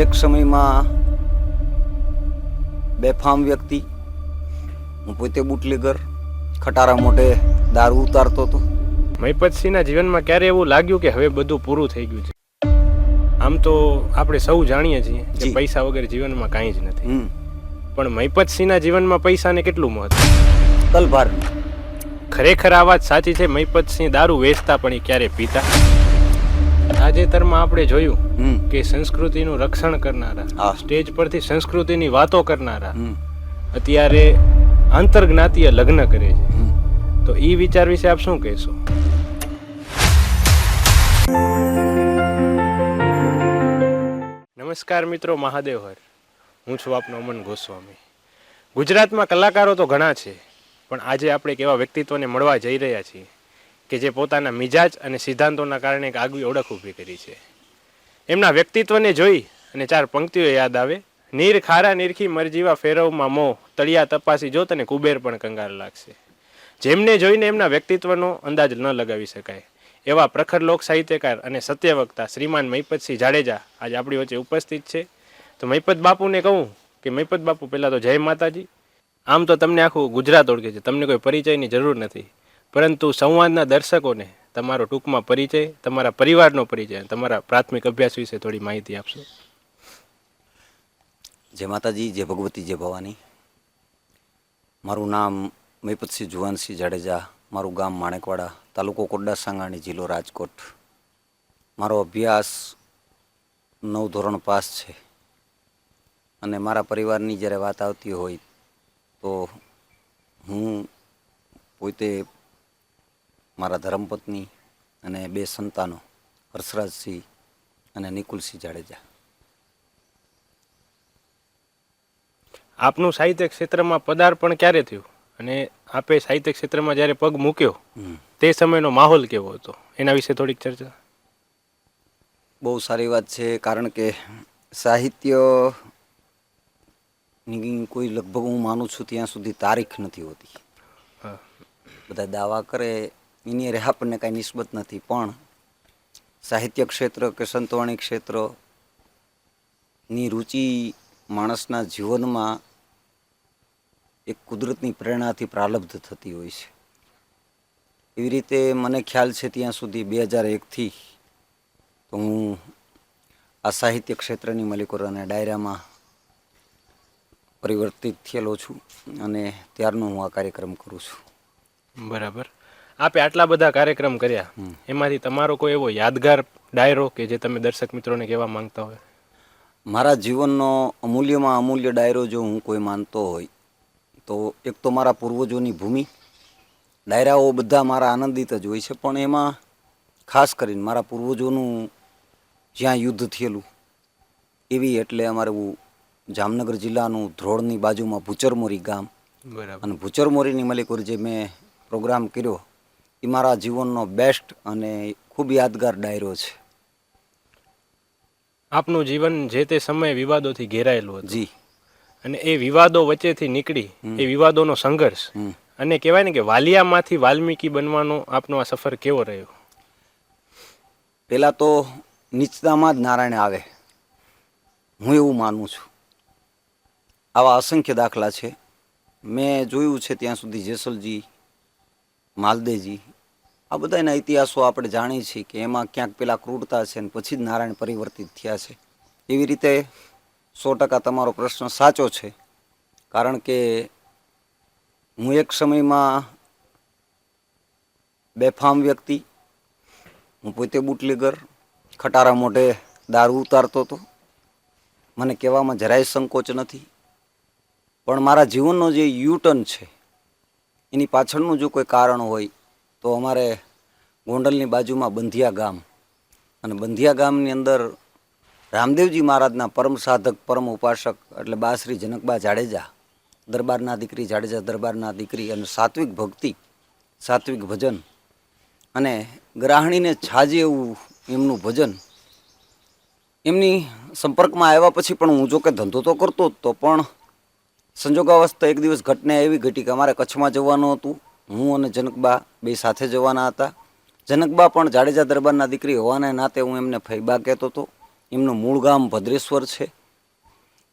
એક સમયમાં બેફામ વ્યક્તિ, હું પોતે બુટલેગર, ખટારા મોઢે દારૂ ઉતારતો હતો. મહિપતસિંહના જીવનમાં ક્યારે એવું લાગ્યું કે હવે બધું પૂરું થઈ ગયું છે? આમ તો આપણે સૌ જાણીએ છીએ કે પૈસા વગર જીવનમાં કાંઈ જ નથી, પણ મહિપતસિંહના જીવનમાં પૈસાને કેટલું મહત્વ? તલભાર. ખરેખર આ વાત સાચી છે, મહિપતસિંહ દારૂ વેચતા પણ એ ક્યારે પીતા? તાજેતરમાં આપણે જોયું કે સંસ્કૃતિનું રક્ષણ કરનારા, સ્ટેજ પરથી સંસ્કૃતિની વાતો કરનારા અત્યારે આંતરજ્ઞાતીય લગ્ન કરે છે. તો એ વિચાર વિશે આપ શું કહેશો? નમસ્કાર મિત્રો, મહાદેવ હર. હું છું આપનો અમન ગોસ્વામી. ગુજરાતમાં કલાકારો તો ઘણા છે, પણ આજે આપણે એક એવા વ્યક્તિત્વને મળવા જઈ રહ્યા છીએ કે જે પોતાના મિજાજ અને સિદ્ધાંતોના કારણે એક આગવી ઓળખ ઊભી કરી છે. એમના વ્યક્તિત્વને જોઈ અને ચાર પંક્તિઓ યાદ આવે: નીર ખારા નીરખી મરજીવા ફેરવમાં મોં, તળિયા તપાસી જો તને કુબેર પણ કંગાર લાગશે. જેમને જોઈને એમના વ્યક્તિત્વનો અંદાજ ન લગાવી શકાય એવા પ્રખર લોક સાહિત્યકાર અને સત્યવક્તા શ્રીમાન મહિપતસિંહ જાડેજા આજે આપણી વચ્ચે ઉપસ્થિત છે. તો મહિપત બાપુને કહું કે મહિપત બાપુ, પહેલાં તો જય માતાજી. આમ તો તમને આખું ગુજરાત ઓળખે છે, તમને કોઈ પરિચયની જરૂર નથી, પરંતુ સંવાદના દર્શકોને તમારો ટૂંકમાં પરિચય, તમારા પરિવારનો પરિચય, તમારા પ્રાથમિક અભ્યાસ વિશે થોડી માહિતી આપશો? જય માતાજી, જય ભગવતી, જય ભવાની. મારું નામ મહિપતસિંહ જુવાનસિંહ જાડેજા, મારું ગામ માણેકવાડા, તાલુકો કોડડા સાંગાણી, જિલ્લો રાજકોટ. મારો અભ્યાસ 9 ધોરણ પાસ છે. અને મારા પરિવારની જ્યારે વાત આવતી હોય તો હું પોતે, મારા ધર્મપત્ની અને 2 સંતાનો, હર્ષરાજસિંહ અને નિકુલસિંહ જાડેજા. આપનું સાહિત્ય ક્ષેત્રમાં પદાર્પણ ક્યારે થયું અને આપે સાહિત્ય ક્ષેત્રમાં જ્યારે પગ મૂક્યો તે સમયનો માહોલ કેવો હતો, એના વિશે થોડીક ચર્ચા? બહુ સારી વાત છે, કારણ કે સાહિત્યની કોઈ, લગભગ હું માનું છું ત્યાં સુધી, તારીખ નથી હોતી. બધા દાવા કરે એની અરે આપણને કાંઈ નિસ્બત નથી, પણ સાહિત્ય ક્ષેત્ર કે સંતવાણી ક્ષેત્રની રુચિ માણસના જીવનમાં એક કુદરતની પ્રેરણાથી પ્રારબ્ધ થતી હોય છે. એવી રીતે મને ખ્યાલ છે ત્યાં સુધી 2001થી તો હું આ સાહિત્ય ક્ષેત્રની મલિકોર અને ડાયરામાં પરિવર્તિત થયેલો છું અને ત્યારનો હું આ કાર્યક્રમ કરું છું. બરાબર. આપે આટલા બધા કાર્યક્રમ કર્યા, એમાંથી તમારો કોઈ એવો યાદગાર ડાયરો કે જે તમે દર્શક મિત્રોને કહેવા માંગતા હોય? મારા જીવનનો અમૂલ્યમાં અમૂલ્ય ડાયરો જો હું કોઈ માનતો હોય તો એક તો મારા પૂર્વજોની ભૂમિ. ડાયરાઓ બધા મારા આનંદિત જ હોય છે, પણ એમાં ખાસ કરીને મારા પૂર્વજોનું જ્યાં યુદ્ધ થયેલું એવી, એટલે અમારે જામનગર જિલ્લાનું ધ્રોળની બાજુમાં ભૂચરમોરી ગામ, અને ભૂચરમોરીની મલિકોર જે મેં પ્રોગ્રામ કર્યો એ મારા જીવનનો બેસ્ટ અને ખૂબ યાદગાર ડાયરો છે. આપનું જીવન જે તે સમયે વિવાદોથી ઘેરાયેલું હતું. જી. અને એ વિવાદો વચ્ચેથી નીકળી, એ વિવાદોનો સંઘર્ષ, અને કહેવાય ને કે વાલિયામાંથી વાલ્મીકી બનવાનો આપનો આ સફર કેવો રહ્યો? પહેલાં તો નીચતામાં જ નારાયણ આવે, હું એવું માનું છું. આવા અસંખ્ય દાખલા છે. મેં જોયું છે ત્યાં સુધી જેસલજી, માલદેજી, આ બધાના ઇતિહાસો આપણે જાણીએ છીએ કે એમાં ક્યાંક પેલા ક્રૂરતા છે ને પછી જ નારાયણ પરિવર્તિત થયા છે. એવી રીતે 100% તમારો પ્રશ્ન સાચો છે, કારણ કે હું એક સમયમાં બેફામ વ્યક્તિ, હું પોતે બુટલેગર, ખટારા મોઢે દારૂ ઉતારતો હતો. મને કહેવામાં જરાય સંકોચ નથી, પણ મારા જીવનનો જે યુટર્ન છે એની પાછળનું જો કોઈ કારણ હોય તો અમારે ગોંડલની બાજુમાં બંધિયા ગામ, અને બંધિયા ગામની અંદર રામદેવજી મહારાજના પરમ સાધક, પરમ ઉપાસક એટલે બા શ્રી જનકબા જાડેજા, દરબારના દીકરી, જાડેજા દરબારના દીકરી, અને સાત્વિક ભક્તિ, સાત્વિક ભજન, અને ગ્રાહણીને છાજે એવું એમનું ભજન. એમની સંપર્કમાં આવ્યા પછી પણ હું જો કે ધંધો તો કરતો જ તો, પણ સંજોગાવસ્થા એક દિવસ ઘટના એવી ઘટી કે અમારે કચ્છમાં જવાનું હતું. હું અને જનકબા 2 સાથે જવાના હતા. જનકબા પણ જાડેજા દરબારના દીકરી હોવાના નાતે હું એમને ફૈબા કહેતો હતો. એમનું મૂળ ગામ ભદ્રેશ્વર છે,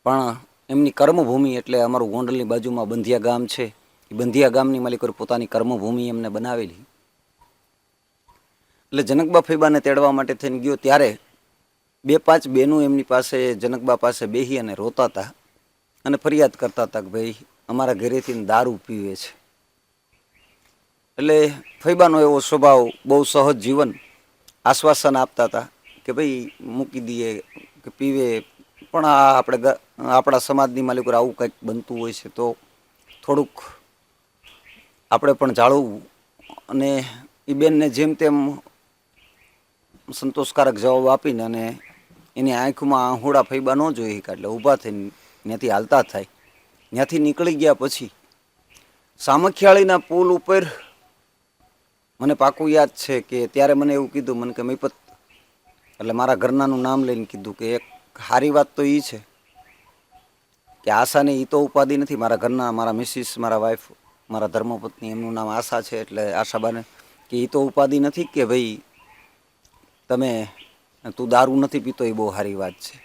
પણ એમની કર્મભૂમિ એટલે અમારું ગોંડલની બાજુમાં બંધિયા ગામ છે, એ બંધિયા ગામની માલિકોએ પોતાની કર્મભૂમિ એમને બનાવેલી. એટલે જનકબા ફૈબાને તેડવા માટે થઈને ગયો ત્યારે 2-5 બહેનો એમની પાસે જનકબા પાસે બેસી અને રોતા હતા અને ફરિયાદ કરતા હતા કે ભાઈ અમારા ઘરેથી દારૂ પીવે છે. એટલે ફૈબાનો એવો સ્વભાવ, બહુ સહજ જીવન, આશ્વાસન આપતા હતા કે ભાઈ મૂકી દઈએ કે પીવે, પણ આપણા સમાજની માલિકો આવું કંઈક બનતું હોય છે તો થોડુંક આપણે પણ જાળવવું. અને એ બેનને જેમ તેમ સંતોષકારક જવાબ આપીને અને એની આંખમાં આંહોડા ફૈબા ન જોઈ એટલે ઊભા થઈને ત્યાંથી હાલતા થાય. ત્યાંથી નીકળી ગયા પછી સામખિયાળીના પુલ ઉપર મને પાકું યાદ છે કે ત્યારે મને એવું કીધું, મને કે મૈપત, એટલે મારા ઘરનાનું નામ લઈને કીધું કે એક સારી વાત તો એ છે કે આશાને એ તો ઉપાધિ નથી, મારા ઘરના, મારા મિસિસ, મારા વાઈફ, મારા ધર્મપત્ની, એમનું નામ આશા છે, એટલે આશાબાને કે એ તો ઉપાધિ નથી કે ભાઈ તું દારૂ નથી પીતો, એ બહુ સારી વાત છે.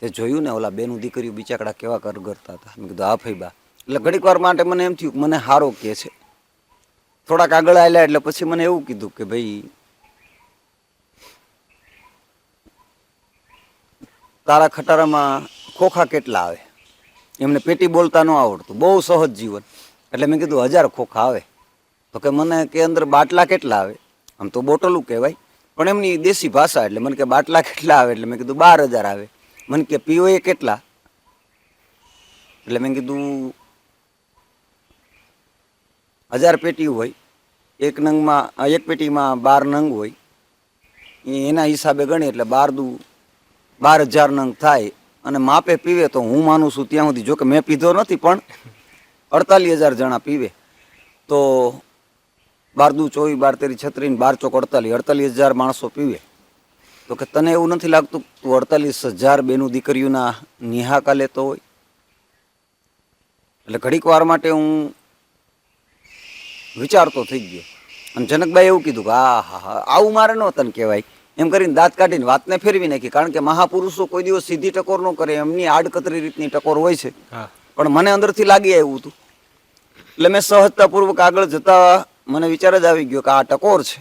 તે જોયું ને ઓલા બેનું દીકરીઓ બિચાકડા કેવા કરગરતા હતા. મેં કીધું હા ફૈબા. એટલે ઘડીક વાર માટે મને એમ થયું મને હારો કહે છે. થોડાક આગળ આવ્યા એટલે પછી મને એવું કીધું કે ભાઈ તારા ખટારામાં ખોખા કેટલા આવે? એમને પેટી બોલતા ન આવડતું, બહુ સહજ જીવન. એટલે મેં કીધું 1000 ખોખા આવે. તો કે મને કે અંદર બાટલા કેટલા આવે? આમ તો બોટલું કહેવાય પણ એમની દેશી ભાષા, એટલે મને કે બાટલા કેટલા આવે? એટલે મેં કીધું 12000 આવે. મને કે પીવો એ કેટલા? એટલે મેં કીધું 1000 પેટી હોય, એક પેટીમાં 12 નંગ હોય, એના હિસાબે ગણી એટલે 12,000 નંગ થાય. અને માપે પીવે તો હું માનું છું ત્યાં સુધી, જો કે મેં પીધો નથી, પણ 48,000 જણા પીવે તો 12 × 2 = 24, 12 × 3 = 36, 12 ચોક 48,000 માણસો પીવે. તો કે તને એવું નથી લાગતું તું 48,000 બેનું દીકરીઓના નિહાકા લેતો હોય? એટલે ઘડીક વાર માટે હું વિચારતો થઈ ગયો. અને જનકભાઈ એવું કીધું કે હા આવું મારે ન તને કહેવાય, એમ કરીને દાંત કાઢીને વાતને ફેરવી નાખી. કારણ કે મહાપુરુષો કોઈ દિવસ સીધી ટકોર ન કરે, એમની આડકતરી રીતની ટકોર હોય છે. પણ મને અંદરથી લાગી આવ્યું હતું એટલે મેં સહજતાપૂર્વક આગળ જતા મને વિચાર જ આવી ગયો કે આ ટકોર છે.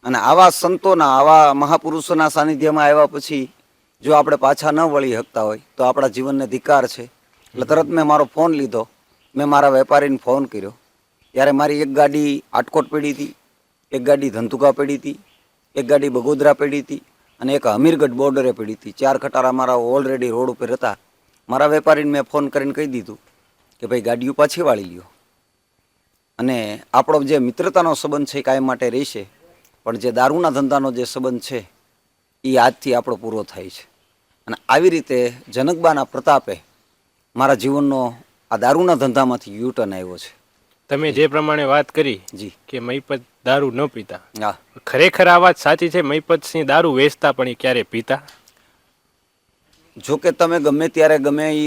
અને આવા સંતોના, આવા મહાપુરુષોના સાનિધ્યમાં આવ્યા પછી જો આપણે પાછા ન વળી શકતા હોય તો આપણા જીવનને ધિક્કાર છે. એટલે તરત મેં મારો ફોન લીધો, મેં મારા વેપારીને ફોન કર્યો. ત્યારે મારી એક ગાડી આટકોટ પડી હતી, એક ગાડી ધંધુકા પડી હતી, એક ગાડી બગોદરા પડી હતી અને એક અમીરગઢ બોર્ડરે પડી હતી. 4 ખટારા મારા ઓલરેડી રોડ ઉપર હતા. મારા વેપારીને મેં ફોન કરીને કહી દીધું કે ભાઈ ગાડીઓ પાછી વાળી લ્યો અને આપણો જે મિત્રતાનો સંબંધ છે એ કાયમ માટે રહેશે, પણ જે દારૂના ધંધાનો જે સંબંધ છે એ આજથી આપણો પૂરો થાય છે. અને આવી રીતે જનકબાના પ્રતાપે મારા જીવનનો આ દારૂના ધંધામાંથી યુટર્ન આવ્યો છે. તમે જે પ્રમાણે વાત કરી જી કે મૈપત દારૂ ન પીતા, હા, ખરેખર આ વાત સાચી છે? મૈપત સિંહ દારૂ વેચતા પણ એ ક્યારે પીતા? જો કે તમે ગમે ત્યારે ગમે એ,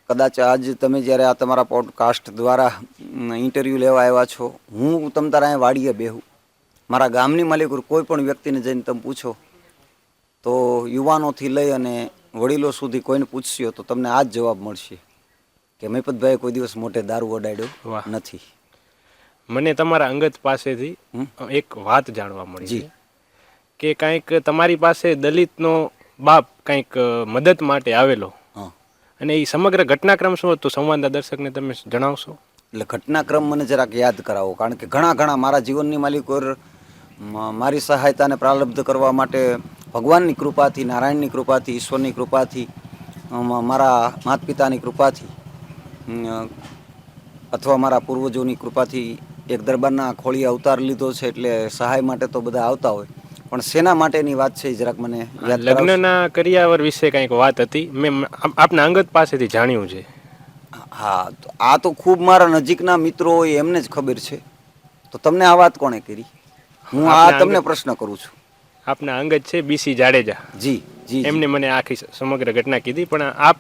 કદાચ આજ તમે જ્યારે આ તમારા પોડકાસ્ટ દ્વારા ઇન્ટરવ્યૂ લેવા આવ્યા છો, હું તમ તારા અહીંયા વાડીએ બેહું, મારા ગામની માલિક કોઈ પણ વ્યક્તિને જઈને તમે પૂછો તો યુવાનોથી લઈ અને વડીલો સુધી કોઈને પૂછશો તો તમને આ જ જવાબ મળશે કે મૈપતભાઈએ કોઈ દિવસ મોઢે દારૂ અડાડ્યો નથી. મને તમારા અંગત પાસેથી એક વાત જાણવા મળી છે કે કંઈક તમારી પાસે દલિતનો બાપ કંઈક મદદ માટે આવેલો, અને એ સમગ્ર ઘટનાક્રમ શું હતો સંવાદના દર્શકને તમે જણાવશો? એટલે ઘટનાક્રમ મને જરાક યાદ કરાવો, કારણ કે ઘણા મારા જીવનની માલિકો મારી સહાયતાને પ્રારબ્ધ કરવા માટે ભગવાનની કૃપાથી, નારાયણની કૃપાથી, ઈશ્વરની કૃપાથી, મારા માતા પિતાની કૃપાથી અથવા મારા પૂર્વજોની કૃપાથી એક દરબારના ખોળીએ અવતાર લીધો છે. એટલે સહાય માટે તો બધા આવતા હોય, પણ શેના માટેની વાત છે જરાક મને યાદ કરાવશો? લગ્નના કરિયાવર વિશે કંઈક વાત હતી, મેં આપના અંગત પાસેથી જાણ્યું છે. હા, આ તો ખૂબ મારા નજીકના મિત્રો હોય એમને જ ખબર છે. તો તમને આ વાત કોણે કરી? હું આ તમને પ્રશ્ન કરું છું. આપના અંગત છે BC જાડેજા. જી જી, એમને મને આખી સમગ્ર ઘટના કીધી, પણ આપ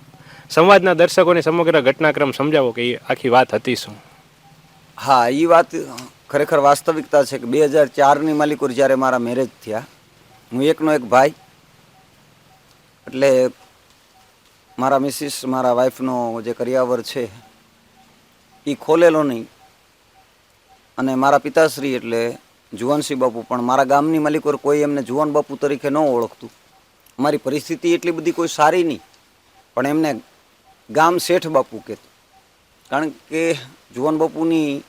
સંવાદના દર્શકોને સમગ્ર ઘટનાક્રમ સમજાવો કે એ આખી વાત હતી શું? હા, એ વાત ખરેખર વાસ્તવિકતા છે કે 2004ની માલિકો જ્યારે મારા મેરેજ થયા, હું એકનો એક ભાઈ, એટલે મારા મિસિસ મારા વાઈફનો જે કરિયાવર છે એ ખોલેલો નહીં. અને મારા પિતાશ્રી એટલે જુવાનસિંહ બાપુ પણ મારા ગામની માલિકોર કોઈ એમને જુવાન બાપુ તરીકે ન ઓળખતું. અમારી પરિસ્થિતિ એટલી બધી કોઈ સારી નહીં, પણ એમને ગામ શેઠ બાપુ કહેતું. કારણ કે જુવાન બાપુની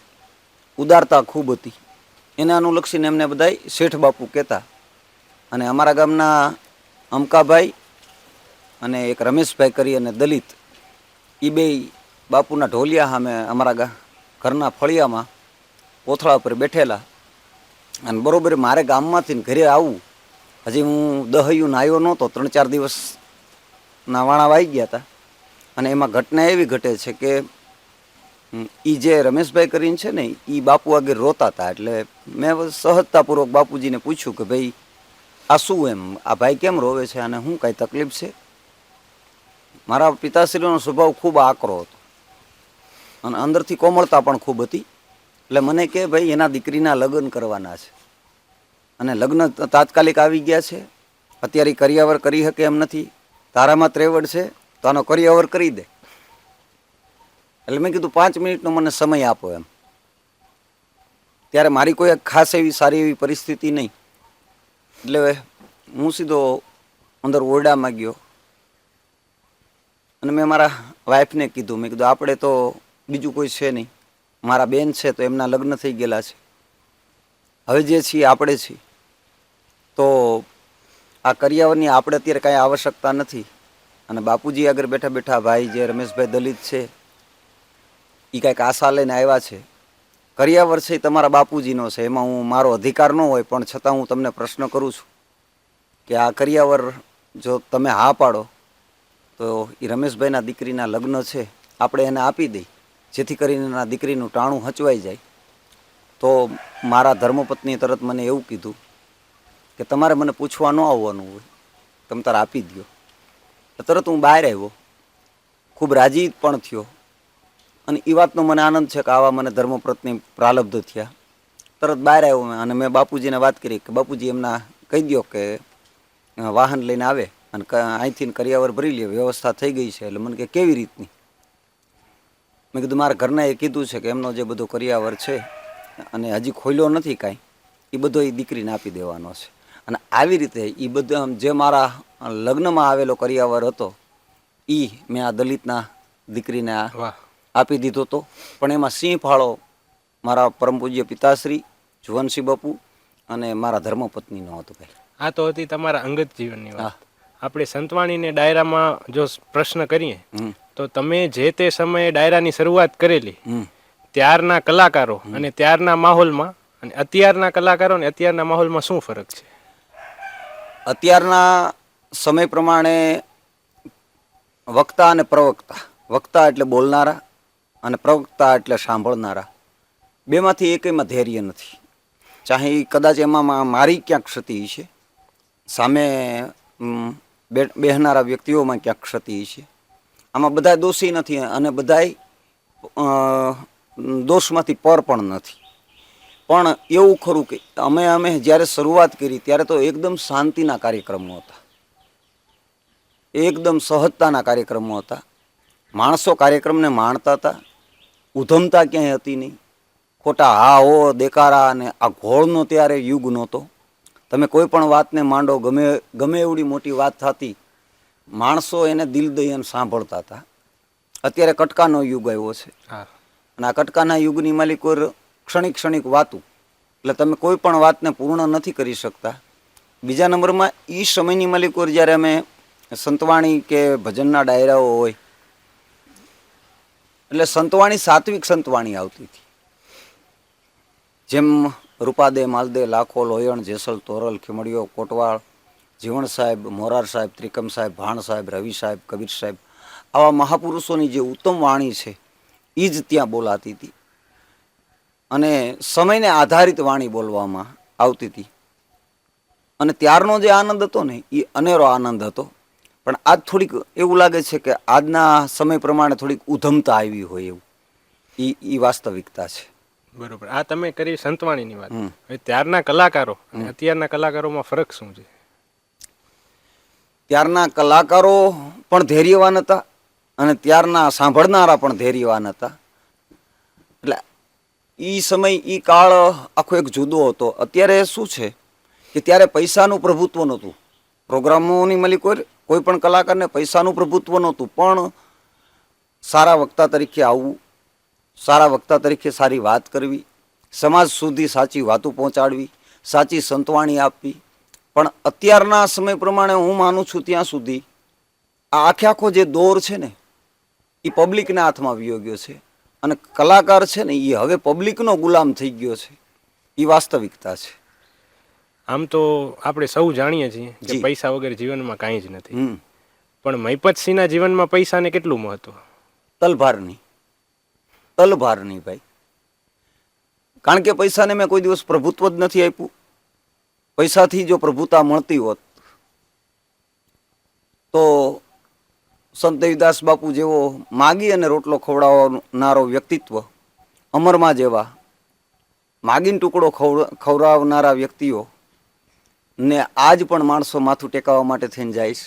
ઉદારતા ખૂબ હતી, એને અનુલક્ષીને એમને બધાય શેઠ બાપુ કહેતા. અને અમારા ગામના અમકાભાઈ અને એક રમેશભાઈ કરી અને દલિત, એ બે બાપુના ઢોલિયા સામે અમારા ઘરના ફળિયામાં કોથળા ઉપર બેઠેલા. અને બરોબર મારે ગામમાંથી ઘરે આવવું, હજી હું દહયું નાહ્યો નહોતો, 3-4 દિવસના વાણા વાઈ ગયા હતા. અને એમાં ઘટના એવી ઘટે છે કે એ જે રમેશભાઈ કરીને છે ને એ બાપુ આગળ રોતા હતા. એટલે મેં સહજતાપૂર્વક બાપુજીને પૂછ્યું કે ભાઈ આ શું, એમ આ ભાઈ કેમ રોવે છે, અને શું કાંઈ તકલીફ છે? મારા પિતાશ્રીનો સ્વભાવ ખૂબ આકરો હતો અને અંદરથી કોમળતા પણ ખૂબ હતી. એટલે મને કે ભાઈ એના દીકરીના લગ્ન કરવાના છે અને લગ્ન તાત્કાલિક આવી ગયા છે, અત્યારે કરિયાવર કરી શકે એમ નથી, તારામાં ત્રેવડ છે તો આનો કરિયાવર કરી દે. એટલે મેં કીધું 5 મિનિટનો મને સમય આપો એમ. ત્યારે મારી કોઈ ખાસ એવી સારી એવી પરિસ્થિતિ નહીં. એટલે હું સીધો અંદર ઓરડામાં ગયો અને મેં મારા વાઈફને કીધું, મેં કીધું આપણે તો બીજું કોઈ છે નહીં, મારા બેન છે તો એમના લગ્ન થઈ ગયેલા છે, હવે જે છીએ આપણે છીએ, તો આ કરિયાવરની આપણે અત્યારે કાંઈ આવશ્યકતા નથી. અને બાપુજી આગળ બેઠા બેઠા ભાઈ જે રમેશભાઈ દલિત છે એ કાંઈક આશા લઈને આવ્યા છે. કરિયાવર છે એ તમારા બાપુજીનો છે, એમાં હું મારો અધિકાર ન હોય, પણ છતાં હું તમને પ્રશ્ન કરું છું કે આ કરિયાવર જો તમે હા પાડો તો એ રમેશભાઈના દીકરીના લગ્ન છે આપણે એને આપી દઈ, જેથી કરીને એના દીકરીનું ટાણું હચવાઈ જાય. તો મારા ધર્મપત્નીએ તરત મને એવું કીધું કે તમારે મને પૂછવા ન આવવાનું હોય, તમે તારે આપી દો. તરત હું બહાર આવ્યો, ખૂબ રાજી પણ થયો. અને એ વાતનો મને આનંદ છે કે આવા મને ધર્મપત્ની પ્રાલબ્ધ થયા. તરત બહાર આવ્યો અને મેં બાપુજીને વાત કરી કે બાપુજી એમના કહી દો કે વાહન લઈને આવે અને અહીંથી કરિયાવર ભરી લે, વ્યવસ્થા થઈ ગઈ છે. એટલે મને કે કેવી રીતની? મેં કીધું મારા ઘરના એ કીધું છે કે એમનો જે બધો કરિયાવર છે અને હજી ખોલ્યો નથી કાંઈ, એ બધો એ દીકરીને આપી દેવાનો છે. અને આવી રીતે એ બધા જે મારા લગ્નમાં આવેલો કરિયાવર હતો એ મેં આ દલિતના દીકરીને આપી દીધો હતો. પણ એમાં સિંહ ફાળો મારા પરમ પૂજ્ય પિતાશ્રી જુવાનસિંહ બાપુ અને મારા ધર્મપત્નીનો હતો. ભાઈ આ તો હતી તમારા અંગત જીવનની વાત. આપણે સંતવાણીને ડાયરામાં જો પ્રશ્ન કરીએ તો તમે જે તે સમયે ડાયરાની શરૂઆત કરેલી ત્યારના કલાકારો અને ત્યારના માહોલમાં અને અત્યારના કલાકારો અને અત્યારના માહોલમાં શું ફરક છે? અત્યારના સમય પ્રમાણે વક્તા અને પ્રવક્તા, વક્તા એટલે બોલનારા અને પ્રવક્તા એટલે સાંભળનારા, બેમાંથી એકમાં ધૈર્ય નથી. ચાહે કદાચ એમાં મારી ક્યાંક ક્ષતિ છે, સામે બેહનારા વ્યક્તિઓમાં ક્યાંક ક્ષતિ છે. આમાં બધા દોષી નથી અને બધાય દોષમાંથી પર પણ નથી. પણ એવું ખરું કે અમે જ્યારે શરૂઆત કરી ત્યારે તો એકદમ શાંતિના કાર્યક્રમો હતા, એકદમ સહજતાના કાર્યક્રમો હતા. માણસો કાર્યક્રમને માણતા હતા, ઉધમતા ક્યાંય હતી નહીં. ખોટા હા હો દેકારા અને આ ઘોળનો ત્યારે યુગ નહોતો. તમે કોઈ પણ વાતને માંડો, ગમે એવડી મોટી વાત થતી, માણસો એને દિલ દઈ અને સાંભળતા હતા. અત્યારે કટકાનો યુગ આવ્યો છે અને આ કટકાના યુગની માલિકો ક્ષણિક ક્ષણિક વાતું, એટલે તમે કોઈ પણ વાતને પૂર્ણ નથી કરી શકતા. બીજા નંબરમાં એ સમયની માલિકો જ્યારે અમે સંતવાણી કે ભજનના ડાયરાઓ હોય એટલે સંતવાણી સાત્વિક સંતવાણી આવતી હતી. જેમ રૂપાદે, માલદે, લાખો, લોયણ, જેસલ, તોરલ, ખીમડીઓ, કોટવાળ, જીવણ સાહેબ, મોરાર સાહેબ, ત્રિકમ સાહેબ, ભાણ સાહેબ, રવિ સાહેબ, કબીર સાહેબ, આવા મહાપુરુષોની જે ઉત્તમ વાણી છે એ જ ત્યાં બોલાતી હતી અને સમયને આધારિત વાણી બોલવામાં આવતી હતી. અને ત્યારનો જે આનંદ હતો ને એ અનેરો આનંદ હતો. પણ આજ થોડીક એવું લાગે છે કે આજના સમય પ્રમાણે થોડીક ઉધમતા આવી હોય એવું એ વાસ્તવિકતા છે. બરોબર. આ તમે કરી સંતવાણીની વાત. હવે ત્યારના કલાકારો અને અત્યારના કલાકારોમાં ફરક શું છે? ત્યારના કલાકારો પણ ધૈર્યવાન હતા અને ત્યારના સાંભળનારા પણ ધૈર્યવાન હતા. એટલે એ સમય એ કાળ આખો એક જુદો હતો. અત્યારે શું છે કે ત્યારે પૈસાનું પ્રભુત્વ નહોતું. પ્રોગ્રામોની મળી કોઈ પણ કલાકારને પૈસાનું પ્રભુત્વ નહોતું, પણ સારા વક્તા તરીકે આવવું, સારા વક્તા તરીકે સારી વાત કરવી, સમાજ સુધી સાચી વાતો પહોંચાડવી, સાચી સંતવાણી આપવી. પણ અત્યારના સમય પ્રમાણે હું માનું છું ત્યાં સુધી આ આખો જે દોર છે ને એ પબ્લિકના હાથમાં વયો ગયો છે અને કલાકાર છે ને એ હવે પબ્લિકનો ગુલામ થઈ ગયો છે. એ વાસ્તવિકતા છે. આમ તો આપણે સૌ જાણીએ છીએ કે જી. પૈસા વગર જીવનમાં કાંઈ જ નથી. હમ પણ મહિપતસિંહના જીવનમાં પૈસાને કેટલું મહત્વ? તલભારની ભાઈ. કારણ કે પૈસાને મેં કોઈ દિવસ પ્રભુત્વ જ નથી આપ્યું. પૈસાથી જો પ્રભુતા મળતી હોત તો સંત દેવીદાસ બાપુ જેવો માગી અને રોટલો ખવડાવનારો વ્યક્તિત્વ, અમરમાં જેવા માગીને ટુકડો ખવડાવનારા વ્યક્તિઓ ને આજ પણ માણસો માથું ટેકાવવા માટે થઈને જાય છે.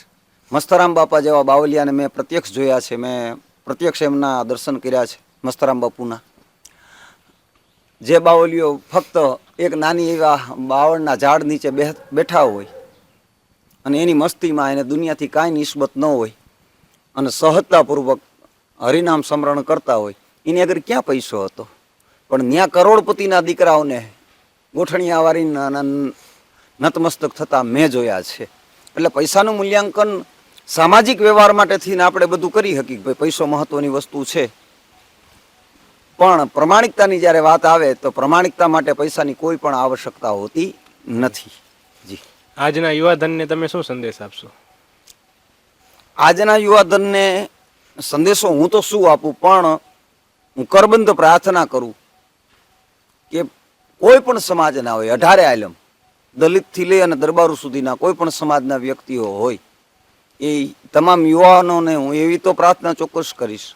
મસ્તરામ બાપા જેવા બાવલિયાને મેં પ્રત્યક્ષ જોયા છે, મેં પ્રત્યક્ષ એમના દર્શન કર્યા છે. મસ્તરામ બાપુના જે બાવલીઓ ફક્ત એક નાની એવા બાવળના ઝાડ નીચે બેઠા હોય અને એની મસ્તીમાં એને દુનિયાથી કાંઈ નિસ્બત ન હોય અને સહજતાપૂર્વક હરિનામ સ્મરણ કરતા હોય, એની આગળ ક્યાં પૈસો હતો? પણ ત્યાં કરોડપતિના દીકરાઓને ગોઠણિયા વાળીને નતમસ્તક થતા મેં જોયા છે. એટલે પૈસાનું મૂલ્યાંકન સામાજિક વ્યવહાર માટે થઈને આપણે બધું કરી શકીએ, ભાઈ પૈસો મહત્વની વસ્તુ છે. પણ પ્રમાણિકતાની જ્યારે વાત આવે તો પ્રમાણિકતા માટે પૈસાની કોઈ પણ આવશ્યકતા હોતી નથી. જી. આજના યુવાધનને તમે શું સંદેશ આપશો? આજના યુવાધનને સંદેશો હું તો શું આપું, પણ હું કરબંધ પ્રાર્થના કરું કે કોઈ પણ સમાજના હોય, 18 આલમ, દલિતથી લઈ અને દરબારો સુધીના કોઈ પણ સમાજના વ્યક્તિઓ હોય, એ તમામ યુવાનોને હું એવી તો પ્રાર્થના ચોક્કસ કરીશ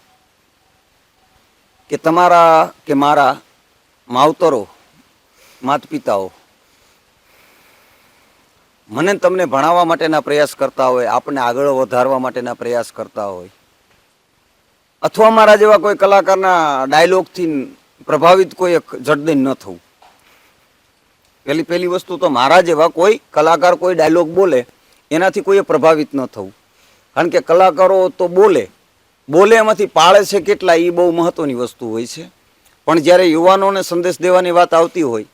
કે તમારા કે મારા માવતરો, માતા પિતાઓ મને તમને ભણાવવા માટેના પ્રયાસ કરતા હોય, આપણને આગળ વધારવા માટેના પ્રયાસ કરતા હોય, અથવા મારા જેવા કોઈ કલાકારના ડાયલોગથી પ્રભાવિત કોઈ જડદીન ન થવું. પહેલી વસ્તુ તો મારા જેવા કોઈ કલાકાર કોઈ ડાયલોગ બોલે એનાથી કોઈએ પ્રભાવિત ન થવું. કારણ કે કલાકારો તો બોલે એમાંથી પાળે છે કેટલા, એ બહુ મહત્વની વસ્તુ હોય છે. પણ જ્યારે યુવાનોને સંદેશ દેવાની વાત આવતી હોય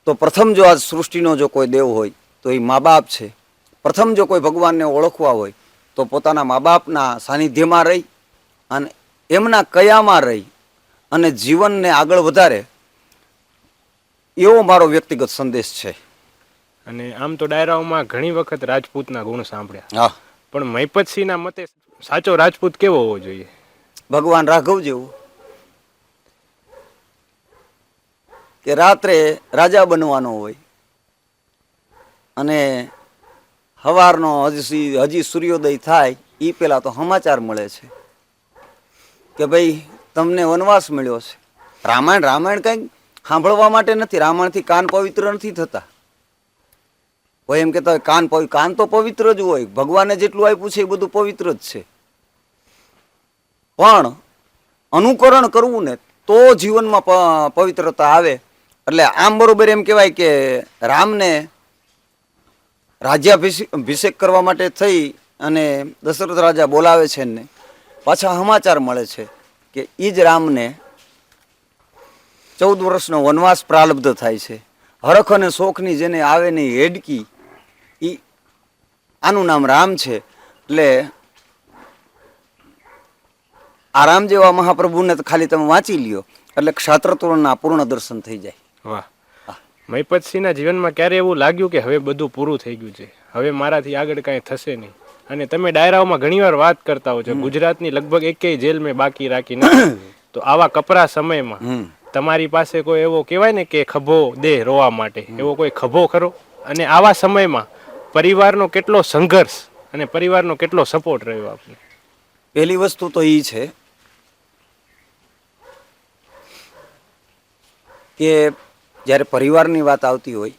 તો પ્રથમ જો આ સૃષ્ટિનો જો કોઈ દેવ હોય તો એ મા બાપ છે. પ્રથમ જો કોઈ ભગવાનને ઓળખવા હોય તો પોતાના મા બાપના સાનિધ્યમાં રહી અને એમના કયામાં રહી અને જીવનને આગળ વધારે, એવો મારો વ્યક્તિગત સંદેશ છે. અને આમ તો ડાયરાઓમાં ઘણી વખત રાજપૂતના ગુણ સાંભળ્યા, હા, પણ મહિપતસિંહના મતે સાચો રાજપૂત કેવો હોવો જોઈએ? ભગવાન રાઘવ જેવો, કે રાત્રે રાજા બનવાનો હોય અને સવારનો હજી સૂર્યોદય થાય એ પેલા તો સમાચાર મળે છે કે ભાઈ તમને વનવાસ મળ્યો છે. રામાયણ કંઈક સાંભળવા માટે નથી. રામાયણથી કાન પવિત્ર નથી થતા. કોઈ એમ કહેતા હોય કાન તો પવિત્ર જ હોય, ભગવાને જેટલું આપ્યું છે એ બધું પવિત્ર જ છે. પણ અનુકરણ કરવું ને તો જીવનમાં પવિત્રતા આવે. એટલે આમ બરોબર એમ કહેવાય કે રામને રાજ્યાભિષેક કરવા માટે થઈ અને દશરથ રાજા બોલાવે છે ને પાછા સમાચાર મળે છે કે એ જ રામને 14 વર્ષનો વનવાસ પ્રારબ્ધ થાય છે. હરખ અને શોખની જેને આવે નહીં હેડકી, આનું નામ રામ છે. એટલે આ રામ જેવા મહાપ્રભુને તો ખાલી તમે વાંચી લ્યો એટલે ક્ષાત્રત્વના પૂર્ણ દર્શન થઈ જાય. વાહ. મહિપતસિંહના જીવનમાં ક્યારે એવું લાગ્યું કે હવે બધું પૂરું થઈ ગયું છે, હવે મારાથી આગળ કાંઈ થશે નહીં? અને તમે ડાયરાઓમાં ઘણીવાર વાત કરતા હો છો ગુજરાતની લગભગ એકેય જેલ મેં બાકી રાખી નથી. તો આવા કપરા સમયમાં તમારી પાસે કોઈ એવો કહેવાય ને કે ખભો દે રોવા માટે, એવો કોઈ ખભો ખરો? અને આવા સમયમાં પરિવારનો કેટલો સંઘર્ષ અને પરિવારનો કેટલો સપોર્ટ રહ્યો આપને? પહેલી વસ્તુ તો એ છે કે જ્યારે પરિવારની વાત આવતી હોય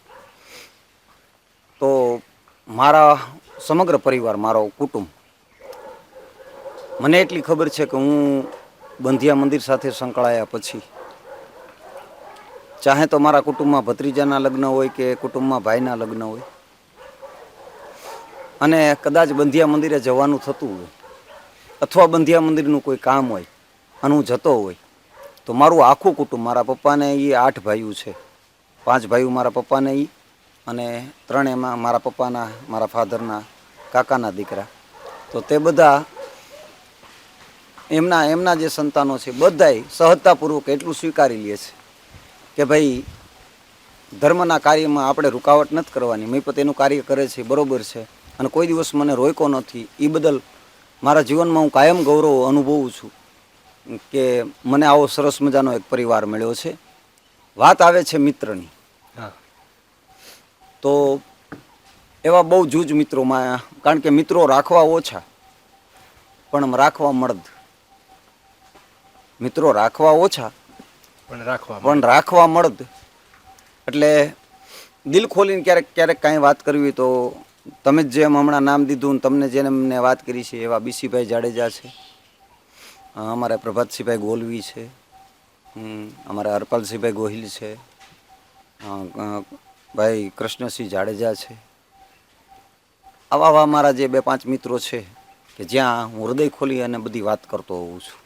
તો મારા સમગ્ર પરિવાર, મારો કુટુંબ. મને એટલી ખબર છે કે હું બંધિયા મંદિર સાથે સંકળાયા પછી ચાહે તો મારા કુટુંબમાં ભત્રીજાના લગ્ન હોય કે કુટુંબમાં ભાઈના લગ્ન હોય, અને કદાચ બંધિયા મંદિરે જવાનું થતું હોય અથવા બંધિયા મંદિરનું કોઈ કામ હોય અને હું જતો હોય, તો મારું આખું કુટુંબ, મારા પપ્પાને એ 8 ભાઈઓ છે, 5 ભાઈઓ મારા પપ્પાને એ, અને 3 એમાં મારા પપ્પાના, મારા ફાધરના કાકાના દીકરા, તો તે બધા એમના જે સંતાનો છે બધાય સહજતાપૂર્વક એટલું સ્વીકારી લે છે કે ભાઈ ધર્મના કાર્યમાં આપણે રૂકાવટ નથી કરવાની, મહીપત એનું કાર્ય કરે છે બરોબર છે, અને કોઈ દિવસ મને રોક્યો નથી. એ બદલ મારા જીવનમાં હું કાયમ ગૌરવ અનુભવું છું કે મને આવો સરસ મજાનો એક પરિવાર મળ્યો છે. વાત આવે છે મિત્રની, હા, તો એવા બહુ જૂજ મિત્રોમાં, કારણ કે મિત્રો રાખવા ઓછા પણ રાખવા મળદ. મિત્રો રાખવા ઓછા પણ રાખવા મળદ. એટલે દિલ ખોલીને ક્યારેક ક્યારેક કાંઈ વાત કરવી તો તમે જ જેમ હમણાં નામ દીધું ને તમને જેને મને વાત કરી છે એવા બીસીભાઈ જાડેજા છે, અમારા પ્રભાતસિંહભાઈ ગોલવી છે, અમારા હરપાલસિંહભાઈ ગોહિલ છે, ભાઈ કૃષ્ણસિંહ જાડેજા છે. આવા મારા જે 2-5 મિત્રો છે કે જ્યાં હું હૃદય ખોલી અને બધી વાત કરતો હોઉં છું.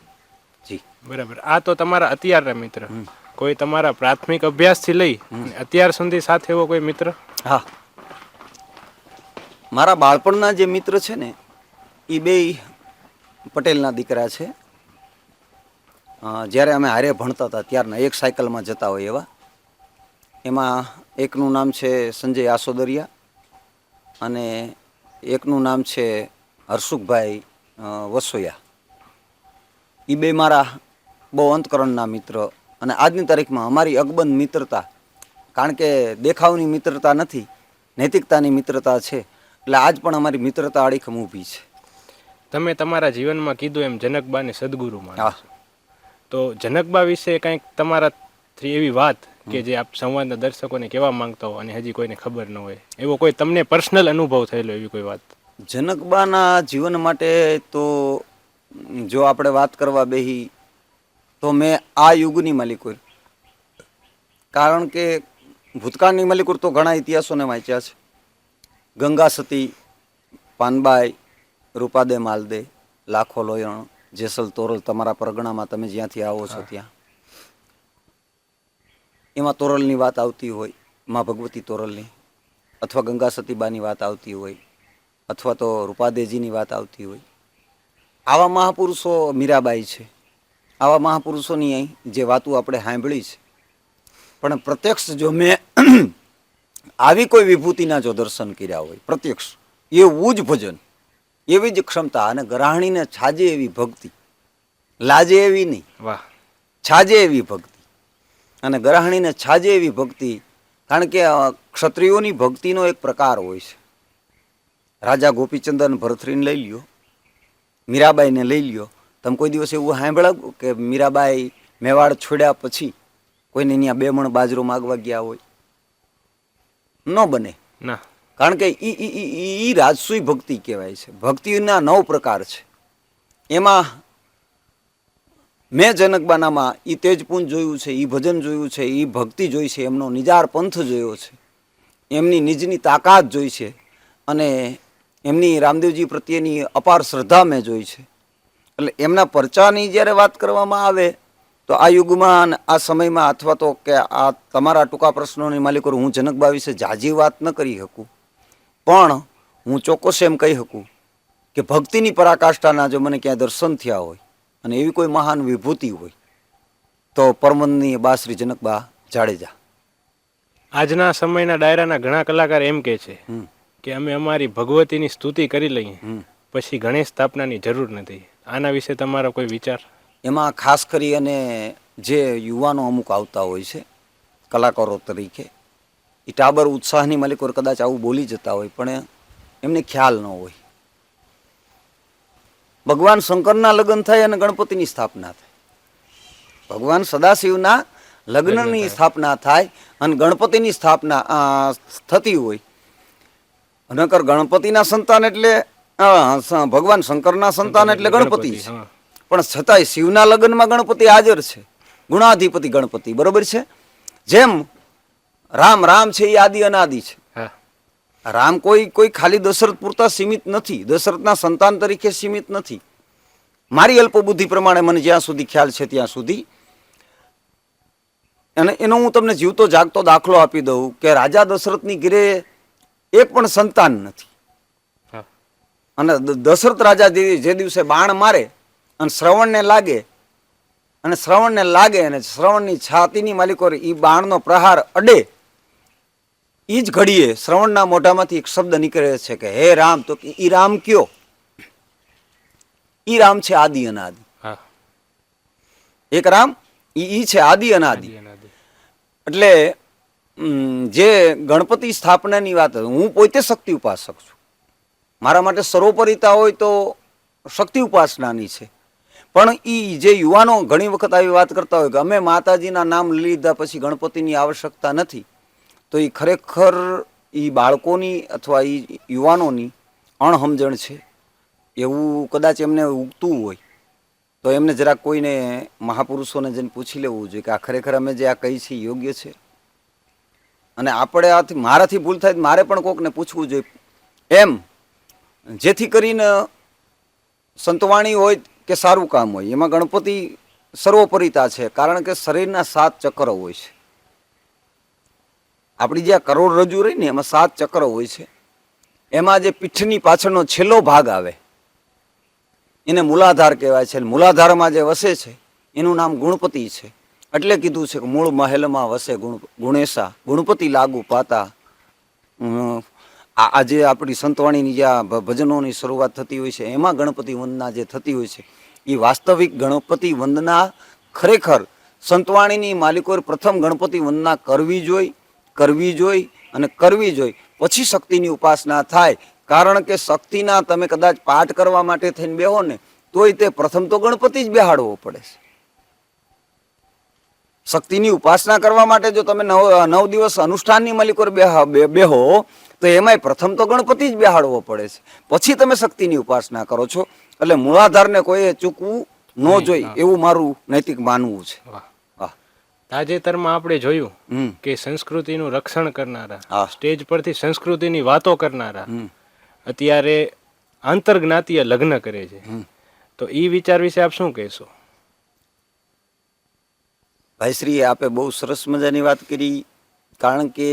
જી બરાબર. આ તો તમારા અત્યારના મિત્ર. કોઈ તમારા પ્રાથમિક અભ્યાસથી લઈ અત્યાર સુધી સાથે એવો કોઈ મિત્ર? હા, મારા બાળપણના જે મિત્ર છે ને એ 2 પટેલના દીકરા છે. જ્યારે અમે હારે ભણતા હતા ત્યારના, એક સાયકલમાં જતા હોય એવા. એમાં એકનું નામ છે સંજય આસોદરિયા અને એકનું નામ છે હરસુખભાઈ વસોયા. એ 2 મારા બહુ અંતકરણના મિત્ર, અને આજની તારીખમાં અમારી અકબંધ મિત્રતા, કારણ કે દેખાવની મિત્રતા નથી, નૈતિકતાની મિત્રતા છે. એટલે આજ પણ અમારી મિત્રતા અડીખમ ઊભી છે. તમે તમારા જીવનમાં કીધું એમ જનકબાને સદગુરુ માનો હા. છો. તો જનકબા વિશે કંઈક તમારાથી એવી વાત કે જે આપ સંવાદના દર્શકોને કહેવા માંગતા હો અને હજી કોઈને ખબર ન હોય, એવો કોઈ તમને પર્સનલ અનુભવ થયેલો એવી કોઈ વાત? જનકબાના જીવન માટે તો જો આપણે વાત કરવા બેહી તો મેં આ યુગની માલિકુર, કારણ કે ભૂતકાળની માલિકુર તો ઘણા ઇતિહાસોને વાંચ્યા છે. ગંગા સતી, પાનબાઈ, રૂપાદે માલદે, લાખો લોયણ, જેસલ તોરલ, તમારા પરગણામાં તમે જ્યાંથી આવો છો ત્યાં, એમાં તોરલની વાત આવતી હોય, માં ભગવતી તોરલની, અથવા ગંગા સતીબાની વાત આવતી હોય, અથવા તો રૂપાદેજીની વાત આવતી હોય. આવા મહાપુરુષો, મીરાબાઈ છે, આવા મહાપુરુષોની અહીં જે વાતો આપણે સાંભળી છે, પણ પ્રત્યક્ષ જો મેં આવી કોઈ વિભૂતિના જો દર્શન કર્યા હોય પ્રત્યક્ષ, એવું જ ભજન, એવી જ ક્ષમતા, અને ગરાહણીને છાજે એવી ભક્તિ, લાજે એવી નહીં, વાહ, છાજે એવી ભક્તિ, અને ગરાહણીને છાજે એવી ભક્તિ. કારણ કે ક્ષત્રિયોની ભક્તિનો એક પ્રકાર હોય છે. રાજા ગોપીચંદન ભરથરીને લઈ લ્યો, મીરાબાઈને લઈ લ્યો. તમે કોઈ દિવસ એવું સાંભળ્યું કે મીરાબાઈ મેવાડ છોડ્યા પછી કોઈને ત્યાં 2 મણ બાજરો માગવા ગયા હોય? ન બને. ના. કારણ કે ઈ રાજસૂય ભક્તિ કહેવાય છે. ભક્તિના 9 પ્રકાર છે. એમાં મેં જનકબાનામાં એ તેજપુંજ જોયું છે, એ ભજન જોયું છે, એ ભક્તિ જોઈ છે, એમનો નિજાર પંથ જોયો છે, એમની નિજની તાકાત જોઈ છે, અને એમની રામદેવજી પ્રત્યેની અપાર શ્રદ્ધા મેં જોઈ છે. એટલે એમના પરચાની જ્યારે વાત કરવામાં આવે તો આ યુગમાં, આ સમયમાં, અથવા તો કે આ તમારા ટૂંકા પ્રશ્નોની માલિકો, હું જનકબા વિશે ઝાઝી વાત ન કરી શકું, પણ હું ચોક્કસ એમ કહી શકું કે ભક્તિની પરાકાષ્ઠાના જો મને ક્યાંય દર્શન થયા હોય અને એવી કોઈ મહાન વિભૂતિ હોય તો પરમનની બા શ્રી જનકબા જાડેજા. આજના સમયના ડાયરાના ઘણા કલાકાર એમ કહે છે કે અમે અમારી ભગવતીની સ્તુતિ કરી લઈએ પછી ગણેશ સ્થાપનાની જરૂર નથી. આના વિશે તમારો કોઈ વિચાર? એમાં ખાસ કરી અને જે યુવાનો અમુક આવતા હોય છે કલાકારો તરીકે, એ ટાબર ઉત્સાહની માલિકો કદાચ આવું બોલી જતા હોય, પણ એમને ખ્યાલ ન હોય. ભગવાન શંકરના લગ્ન થાય અને ગણપતિની સ્થાપના થાય, ભગવાન સદાશિવના લગ્નની સ્થાપના થાય અને ગણપતિની સ્થાપના થતી હોય. નકર ગણપતિના સંતાન એટલે ભગવાન શંકરના સંતાન એટલે ગણપતિ છે. હા. પણ છતાંય શિવના લગ્નમાં ગણપતિ હાજર છે, ગુણાધિપતિ ગણપતિ, બરોબર છે. જેમ રામ છે એ આદિ અનાદિ છે. હા. રામ કોઈ ખાલી દશરથ પૂરતા સીમિત નથી, દશરથના સંતાન તરીકે સીમિત નથી. મારી અલ્પબુદ્ધિ પ્રમાણે મને જ્યાં સુધી ખ્યાલ છે ત્યાં સુધી, અને એનો હું તમને જીવતો જાગતો દાખલો આપી દઉં કે રાજા દશરથની ઘરે એક પણ સંતાન નથી. હા. અને દશરથ રાજા જે દિવસે બાણ મારે અને શ્રવણને લાગે અને શ્રવણની છાતીની માલિકો એ બાણનો પ્રહાર અડે, એ જ ઘડીએ શ્રવણના મોઢામાંથી એક શબ્દ નીકળે છે કે હે રામ. તો ઈ રામ કયો? ઈ રામ છે આદિ અનાદિ. હા. એક રામ ઈ છે આદિ અનાદિ. અનાદિ. એટલે જે ગણપતિ સ્થાપનાની વાત, હું પોતે શક્તિ ઉપાસક છું. મારા માટે સર્વોપરિતા હોય તો શક્તિ ઉપાસનાની છે. પણ ઈ જે યુવાનો ઘણી વખત આવી વાત કરતા હોય કે અમે માતાજીના નામ લીધા પછી ગણપતિની આવશ્યકતા નથી, તો એ ખરેખર એ બાળકોની અથવા એ યુવાનોની અણસમજણ છે. એવું કદાચ એમને ઉગતું હોય તો એમને જરાક કોઈને મહાપુરુષોને જઈને પૂછી લેવું જોઈએ કે આ ખરેખર અમે જે આ કહી છે યોગ્ય છે. અને આપણે આથી મારાથી ભૂલ થાય મારે પણ કોકને પૂછવું જોઈએ એમ, જેથી કરીને સંતવાણી હોય કે સારું કામ હોય એમાં ગણપતિ સર્વોપરિતા છે. કારણ કે શરીરના 7 ચક્ર હોય છે. આપણી જે આ કરોડરજ્જુ રહી ને એમાં 7 ચક્ર હોય છે. એમાં જે પીઠની પાછળનો છેલ્લો ભાગ આવે એને મૂલાધાર કહેવાય છે. મૂલાધારમાં જે વસે છે એનું નામ ગુણપતિ છે. એટલે કીધું છે કે મૂળ મહેલમાં વસે ગુણેશા, ગુણપતિ લાગુ પાતા. આજે આપણી સંતવાણીની જે આ ભજનોની શરૂઆત થતી હોય છે એમાં ગણપતિ વંદના જે થતી હોય છે એ વાસ્તવિક ગણપતિ વંદના ખરેખર સંતવાણીની માલિકોએ પ્રથમ ગણપતિ વંદના કરવી જોઈ. પછી શક્તિની ઉપાસના થાય. કારણ કે શક્તિના તમે કદાચ પાઠ કરવા માટે થઈને બેહો ને તોય તે પ્રથમ તો ગણપતિ જ બેહાડવો પડે છે. શક્તિની ઉપાસના કરવા માટે જો તમે 9 દિવસ અનુષ્ઠાનની માલિકો બેહો તો એમાંય પ્રથમ તો ગણપતિ જ બેહાડવો પડે છે. પછી તમે શક્તિની ઉપાસના કરો છો. એટલે મૂળાધારને કોઈએ ચૂકવું ન જોઈએ એવું મારું નૈતિક માનવું છે. તાજેતરમાં આપણે જોયું કે સંસ્કૃતિનું રક્ષણ કરનારા, સ્ટેજ પરથી સંસ્કૃતિની વાતો કરનારા અત્યારે આંતરજ્ઞાતીય લગ્ન કરે છે. તો એ વિચાર વિશે આપ શું કહેશો? ભાઈશ્રી, આપે બહુ સરસ મજાની વાત કરી. કારણ કે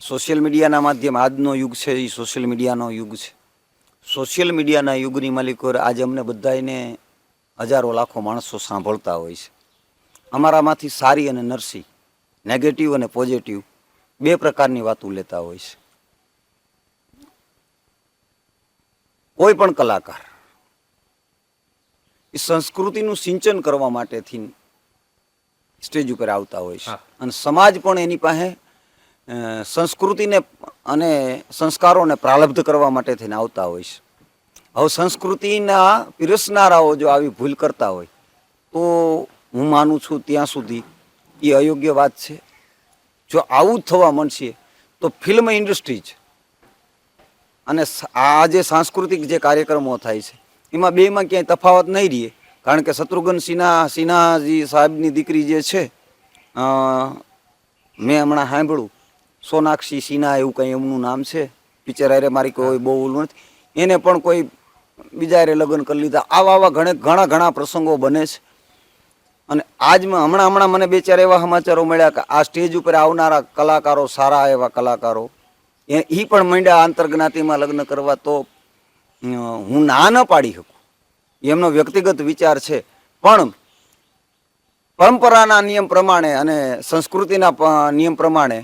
સોશિયલ મીડિયાના માધ્યમ આજનો યુગ છે એ સોશિયલ મીડિયાનો યુગ છે. સોશિયલ મીડિયાના યુગની માલિકો આજે અમને બધાને હજારો લાખો માણસો સાંભળતા હોય છે. અમારામાંથી સારી અને નરસી, નેગેટિવ અને પોઝિટિવ 2 પ્રકારની વાતો લેતા હોય છે. કોઈ પણ કલાકાર એ સંસ્કૃતિનું સિંચન કરવા માટેથી સ્ટેજ ઉપર આવતા હોય છે. અને સમાજ પણ એની પાસે સંસ્કૃતિને અને સંસ્કારોને પ્રારબ્ધ કરવા માટે થઈને આવતા હોય છે. હવે સંસ્કૃતિના પીરસનારાઓ જો આવી ભૂલ કરતા હોય તો હું માનું છું ત્યાં સુધી એ અયોગ્ય વાત છે. જો આવું જ થવા માંડશે તો ફિલ્મ ઇન્ડસ્ટ્રી જ અને આ જે સાંસ્કૃતિક જે કાર્યક્રમો થાય છે એમાં બેમાં ક્યાંય તફાવત નહીં રહે. કારણ કે શત્રુઘ્ન સિન્હાજી સાહેબની દીકરી જે છે, મેં હમણાં સાંભળ્યું સોનાક્ષી સિન્હા એવું કંઈ એમનું નામ છે, પિક્ચર હારે મારી કોઈ બહુ ઓલું નથી, એને પણ કોઈ બીજા હારે લગ્ન કરી લીધા. આવા ઘણા પ્રસંગો બને છે. અને હમણાં મને 2-4 એવા સમાચારો મળ્યા કે આ સ્ટેજ ઉપર આવનારા કલાકારો, સારા એવા કલાકારો એ પણ માંડ્યા આંતરજ્ઞાતિમાં લગ્ન કરવા. તો હું ના ન પાડી શકું, એમનો વ્યક્તિગત વિચાર છે. પણ પરંપરાના નિયમ પ્રમાણે અને સંસ્કૃતિના નિયમ પ્રમાણે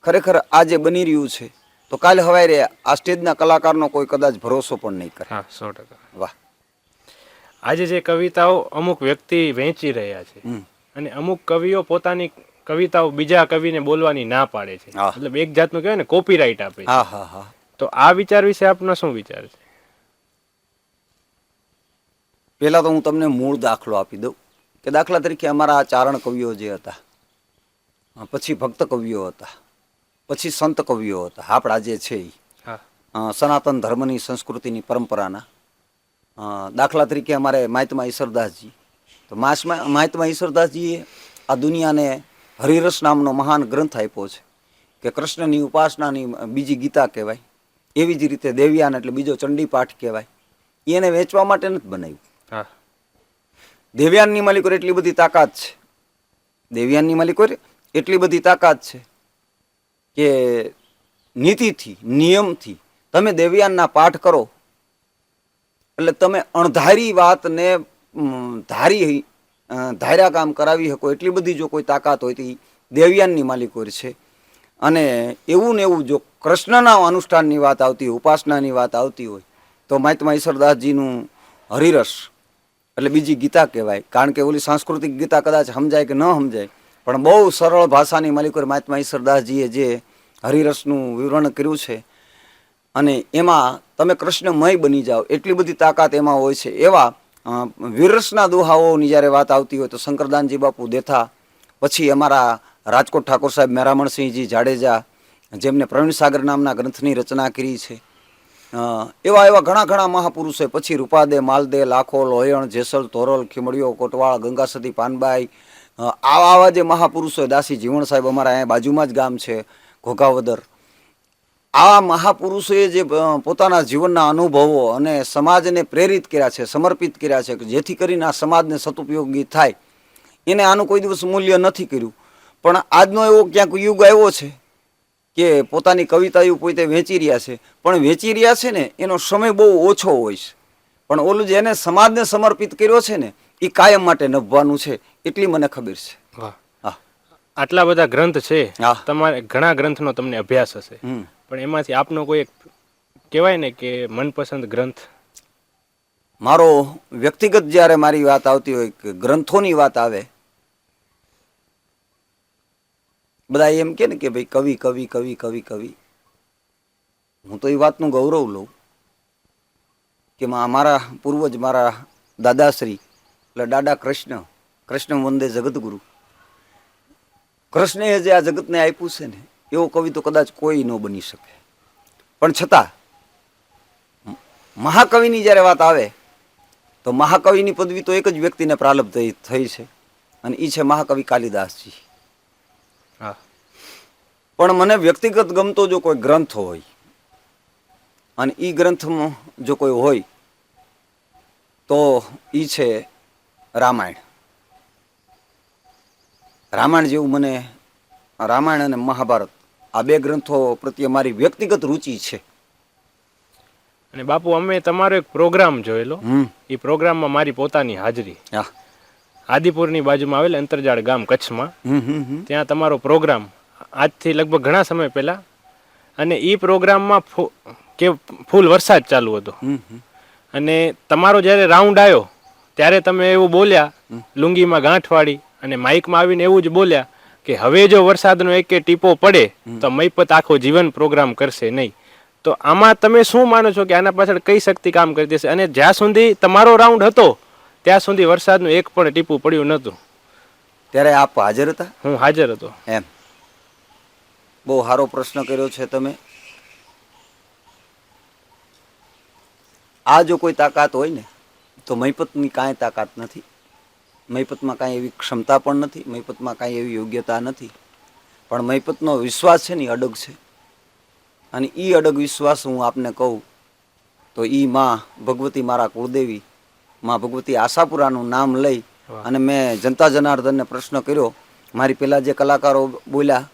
ખરેખર આ જે બની રહ્યું છે તો કાલે સવારે આ સ્ટેજના કલાકારનો કોઈ કદાચ ભરોસો પણ નહીં કરે. હા, 100%. વાહ. આજે જે કવિતાઓ અમુક વ્યક્તિ વહેંચી રહ્યા છે અને અમુક કવિઓ પોતાની કવિતાઓ બીજા કવિને બોલવાની ના પાડે છે, મતલબ એક જાતનું કહેવાય ને કોપીરાઇટ આપે છે. તો આ વિચાર વિશે આપનો શું વિચાર છે? પહેલા તો હું તમને મૂળ દાખલો આપી દઉં કે દાખલા તરીકે અમારા ચારણ કવિઓ જે હતા, પછી ભક્ત કવિઓ હતા, પછી સંત કવિઓ હતા આપણા જે છે એ હા સનાતન ધર્મની સંસ્કૃતિની પરંપરાના. દાખલા તરીકે અમારે મહાત્મા ઈશ્વરદાસજી, તો મહાત્મા ઈશ્વરદાસજીએ આ દુનિયાને હરિરસ નામનો મહાન ગ્રંથ આપ્યો છે કે કૃષ્ણની ઉપાસનાની બીજી ગીતા કહેવાય. એવી જ રીતે દેવયાન એટલે બીજો ચંડી પાઠ કહેવાય. એને વેચવા માટે નથી બનાવ્યું. હા દેવયાનની માલિકો એટલી બધી તાકાત છે, દેવયાનની માલિકો એટલી બધી તાકાત છે કે નીતિથી નિયમથી તમે દેવયાનના પાઠ કરો એટલે તમે અણધારી વાતને ધાર્યા કામ કરાવી શકો એટલી બધી જો કોઈ તાકાત હોય તો એ દેવયાનની માલિકો છે. અને એવું ને એવું જો કૃષ્ણના અનુષ્ઠાનની વાત આવતી હોય, ઉપાસનાની વાત આવતી હોય તો મહાત્મા ઈશ્વરદાસજીનું હરિરસ એટલે બીજી ગીતા કહેવાય. કારણ કે ઓલી સાંસ્કૃતિક ગીતા કદાચ સમજાય કે ન સમજાય, પણ બહુ સરળ ભાષાની માલિકો મહાત્મા ઈશ્વરદાસજીએ જે હરિરસનું વિવરણ કર્યું છે અને એમાં તમે કૃષ્ણમય બની જાઓ એટલી બધી તાકાત એમાં હોય છે. એવા વીરરસના દોહાઓની જ્યારે વાત આવતી હોય તો શંકરદાનજી બાપુ દેથા, પછી અમારા રાજકોટ ઠાકોર સાહેબ મેરામણસિંહજી જાડેજા, જેમને પ્રવીણ સાગર નામના ગ્રંથની રચના કરી છે, એવા ઘણા ઘણા મહાપુરુષો. પછી રૂપાદે, માલદે, લાખો, લોયણ, જેસલ, તોરલ, ખીમડીઓ, કોટવાળ, ગંગાસતી, પાનબાઈ, આવા જે મહાપુરુષો, દાસી જીવણ સાહેબ અમારા અહીંયા બાજુમાં જ ગામ છે ઘોઘાવદર. આ મહાપુરુષોએ જે પોતાના જીવનના અનુભવો અને સમાજને પ્રેરિત કર્યા છે, સમર્પિત કર્યા છે, જેથી કરીને આ સમાજને સદુપયોગી થાય. એને આનું કોઈ દિવસ મૂલ્ય નથી કર્યું. પણ આજનો એવો ક્યાંક યુગ આવ્યો છે કે પોતાની કવિતાઓ પોતે વેચી રહ્યા છે, પણ વેચી રહ્યા છે ને એનો સમય બહુ ઓછો હોય છે. પણ ઓલું જેને સમાજને સમર્પિત કર્યો છે ને એ કાયમ માટે નભવાનું છે, એટલી મને ખબર છે. વાહ, આટલા બધા ગ્રંથ છે, હા. તમારે ઘણા ગ્રંથનો તમને અભ્યાસ હશે, પણ એમાંથી આપનો કોઈ એક કહેવાય ને કે મનપસંદ ગ્રંથ? મારો વ્યક્તિગત જ્યારે મારી વાત આવતી હોય કે ગ્રંથોની વાત આવે, બધા એમ કે ને કે ભાઈ કવિ કવિ કવિ કવિ કવિ, હું તો એ વાતનું ગૌરવ લઉં કે મારા પૂર્વજ, મારા દાદાશ્રી એટલે દાદા કૃષ્ણ વંદે જગતગુરુ, કૃષ્ણએ જે આ જગતને આપ્યું છે ને એવો કવિ તો કદાચ કોઈ ન બની શકે. પણ છતાં મહાકવિની જ્યારે વાત આવે તો મહાકવિની પદવી તો એક જ વ્યક્તિને પ્રારબ્ધ થઈ છે અને એ છે મહાકવિ કાલિદાસજી. હા. પણ મને વ્યક્તિગત ગમતો જો કોઈ ગ્રંથ હોય અને એ ગ્રંથમાં જો કોઈ હોય તો એ છે રામાયણ. રામાયણ જેવું મને, રામાયણ અને મહાભારત આ બે ગ્રંથો પ્રત્યે મારી વ્યક્તિગત રુચિ છે. અને બાપુ અમે તમારો એક પ્રોગ્રામ જોયેલો, એ પ્રોગ્રામમાં મારી પોતાની હાજરી, આદિપુરની બાજુમાં આવેલ અંતરજાળ ગામ કચ્છમાં, ત્યાં તમારો પ્રોગ્રામ આજથી લગભગ ઘણા સમય પહેલા, અને એ પ્રોગ્રામમાં ફૂલ વરસાદ ચાલુ હતો અને તમારો જ્યારે રાઉન્ડ આવ્યો ત્યારે તમે એવું બોલ્યા લુંગીમાં ગાંઠ વાળી અને માઇકમાં આવીને એવું જ બોલ્યા કે હવે જો વરસાદનો એક ટીપો પડે તો મૈપત આખો જીવન પ્રોગ્રામ કરશે નહીં. તો આમાં તમે શું માનો છો કે આના પાછળ કઈ શક્તિ કામ કરતી હશે? અને જ્યાં સુધી તમારો રાઉન્ડ હતો ત્યાં સુધી વરસાદનું એક પણ ટીપું પડ્યું નહોતું. ત્યારે આપ હાજર હતા? હું હાજર હતો. એમ, બહુ સારો પ્રશ્ન કર્યો છે તમે. આ જો કોઈ તાકાત હોય ને તો મૈપતની કાંઈ તાકાત નથી, મૈપતમાં કાંઈ એવી ક્ષમતા પણ નથી, મૈપતમાં કાંઈ એવી યોગ્યતા નથી. પણ મૈપતનો વિશ્વાસ છે ને અડગ છે, અને એ અડગ વિશ્વાસ હું આપને કહું તો એ માં ભગવતી, મારા કુળદેવી માં ભગવતી આશાપુરાનું નામ લઈ અને મેં જનતા જનાર્દનને પ્રશ્ન કર્યો. મારી પહેલાં જે કલાકારો બોલ્યા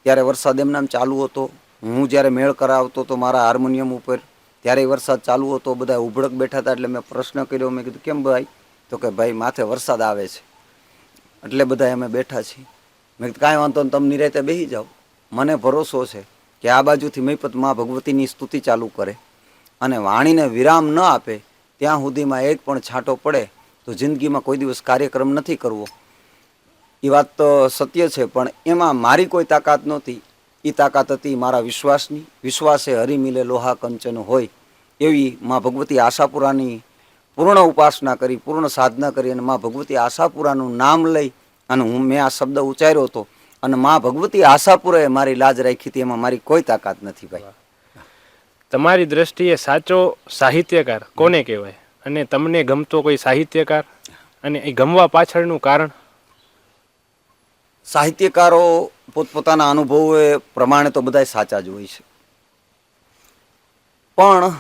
ત્યારે વરસાદ એમનામ ચાલુ હતો, હું જ્યારે મેળ કરાવતો તો મારા હાર્મોનિયમ ઉપર ત્યારે વરસાદ ચાલુ હતો, બધા ઉભડક બેઠા હતા. એટલે મેં પ્રશ્ન કર્યો, મેં કીધું કેમ ભાઈ? તો કે ભાઈ માથે વરસાદ આવે છે એટલે બધા અમે બેઠા છીએ. મેં કીધું કાંઈ વાંધો નહીં, તમે નિરાતે બેસી જાઓ. મને ભરોસો છે કે આ બાજુથી મૈપત માં ભગવતીની સ્તુતિ ચાલુ કરે અને વાણીને વિરામ ન આપે ત્યાં સુધીમાં એક પણ છાંટો પડે તો જિંદગીમાં કોઈ દિવસ કાર્યક્રમ નથી કરવો. એ વાત તો સત્ય છે, પણ એમાં મારી કોઈ તાકાત નહોતી. એ તાકાત હતી મારા વિશ્વાસની. વિશ્વાસે હરી મિલે લોહા કંચન હોય એવી માં ભગવતી આશાપુરાની પૂર્ણ ઉપાસના કરી, પૂર્ણ સાધના કરી અને માં ભગવતી આશાપુરાનું નામ લઈ અને મેં આ શબ્દ ઉચ્ચાર્યો હતો અને મા ભગવતી આશાપુરાએ મારી લાજ રાખી હતી, એમાં મારી કોઈ તાકાત નથી ભાઈ. તમારી દ્રષ્ટિએ સાચો સાહિત્યકાર કોને કહેવાય, અને તમને ગમતો કોઈ સાહિત્યકાર, અને એ ગમવા પાછળનું કારણ? સાહિત્યકારો પોતપોતાના અનુભવો પ્રમાણે તો બધા સાચા જ હોય છે, પણ